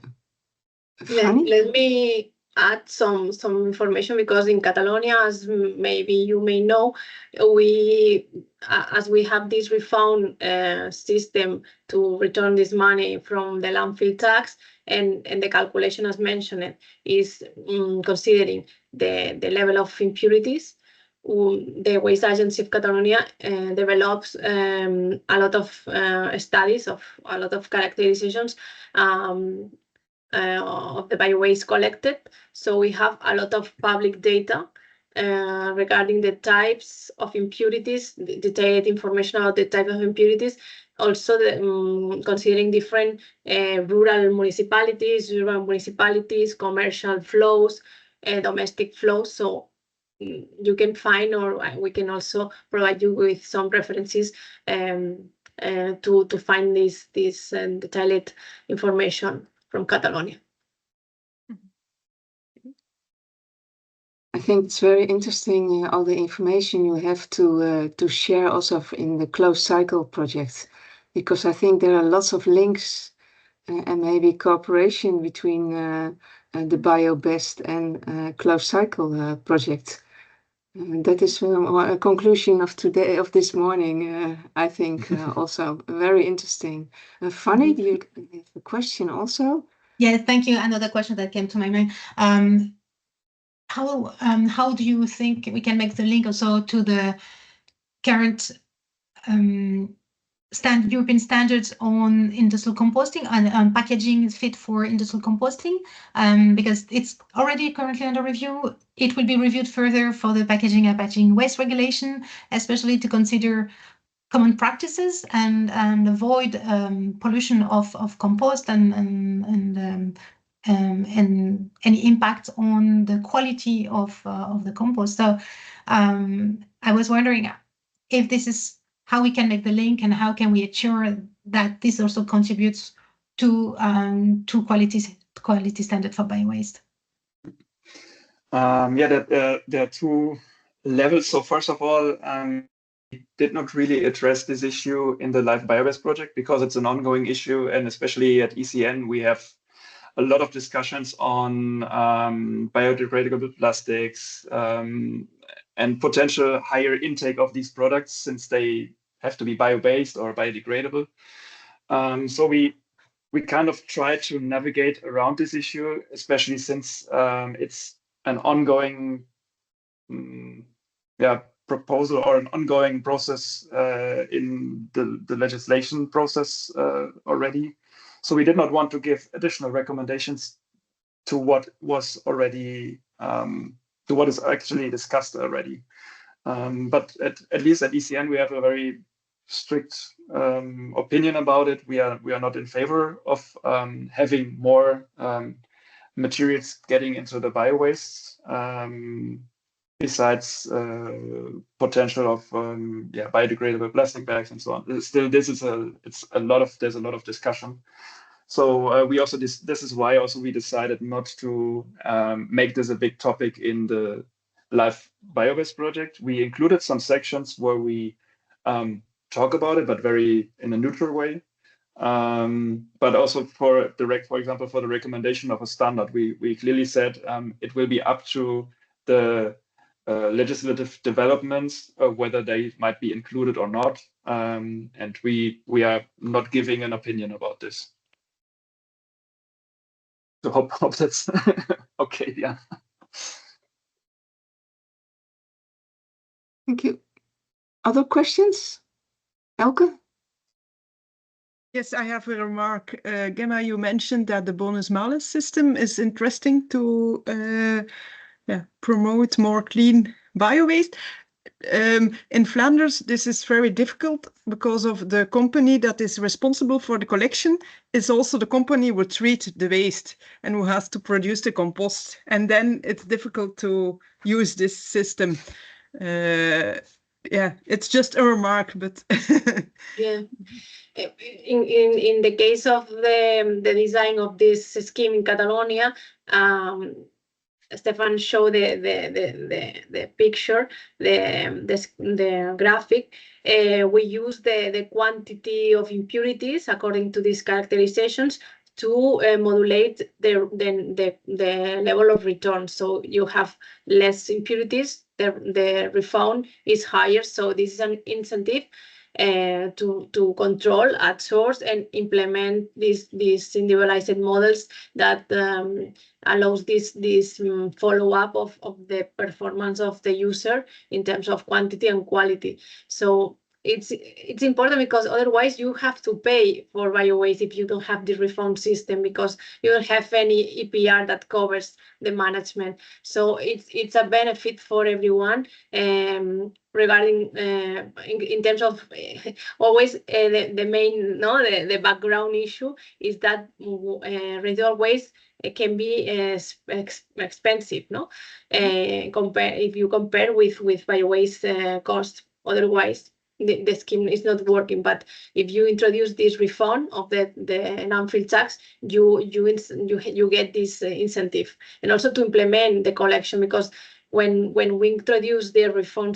Let me add some information, because in Catalonia, as maybe you may know, as we have this refund system to return this money from the landfill tax, and the calculation, as mentioned, is considering the level of impurities. the Waste Agency of Catalonia develops a lot of studies of a lot of characterizations of the biowaste collected. So we have a lot of public data regarding the types of impurities, detailed information about the type of impurities. Also, considering different rural municipalities, urban municipalities, commercial flows, domestic flows. So you can find, or we can also provide you with some references to find this detailed information from Catalonia.
I think it's very interesting, all the information you have to share also in the closed cycle project, because I think there are lots of links and maybe cooperation between the BioBest and closed cycle project. That is a conclusion of today, of this morning. I think also very interesting. Fanny, do you have a question also?
Yeah, thank you. Another question that came to my mind. How do you think we can make the link also to the current European standards on industrial composting and packaging fit for industrial composting? Because it's already currently under review. It will be reviewed further for the packaging and packaging waste regulation, especially to consider common practices and avoid pollution of compost and any impact on the quality of the compost. So I was wondering if this is how we can make the link and how can we ensure that this also contributes to quality standard for biowaste.
There are two levels. So first of all, we did not really address this issue in the LIFE BioBest project because it's an ongoing issue, and especially at ECN, we have a lot of discussions on biodegradable plastics and potential higher intake of these products since they have to be bio-based or biodegradable. So we kind of try to navigate around this issue, especially since it's an ongoing proposal or an ongoing process in the legislation process already. So we did not want to give additional recommendations to what was already to what is actually discussed already. But at least at ECN, we have a very strict opinion about it. We are not in favor of having more materials getting into the biowaste. Besides potential of biodegradable plastic bags and so on. Still, there's a lot of discussion. So we also this is why also we decided not to make this a big topic in the LIFE BioBest project. We included some sections where we talk about it, but very in a neutral way. But also for example, for the recommendation of a standard, we clearly said it will be up to the legislative developments, whether they might be included or not, and we are not giving an opinion about this. So hope that's okay. Yeah.
Thank you. Other questions? Elke?
Yes, I have a remark. Gemma, you mentioned that the bonus-malus system is interesting to promote more clean bio-waste. In Flanders, this is very difficult because of the company that is responsible for the collection is also the company who treats the waste and who has to produce the compost. And then it's difficult to use this system. It's just a remark, but
yeah. In the case of the design of this scheme in Catalonia, Stefan showed the picture, the graphic. We use the quantity of impurities according to these characterizations to modulate the level of return. So you have less impurities, the refund is higher. So this is an incentive to control at source and implement these individualized models that allows this follow-up of the performance of the user in terms of quantity and quality. So it's important, because otherwise you have to pay for biowaste if you don't have the refund system, because you don't have any EPR that covers the management. So it's a benefit for everyone. Regarding in terms of always the main the background issue is that residual waste can be expensive, if you compare with biowaste cost. Otherwise the scheme is not working. But if you introduce this refund of the landfill tax, you get this incentive, and also to implement the collection, because when we introduce the refund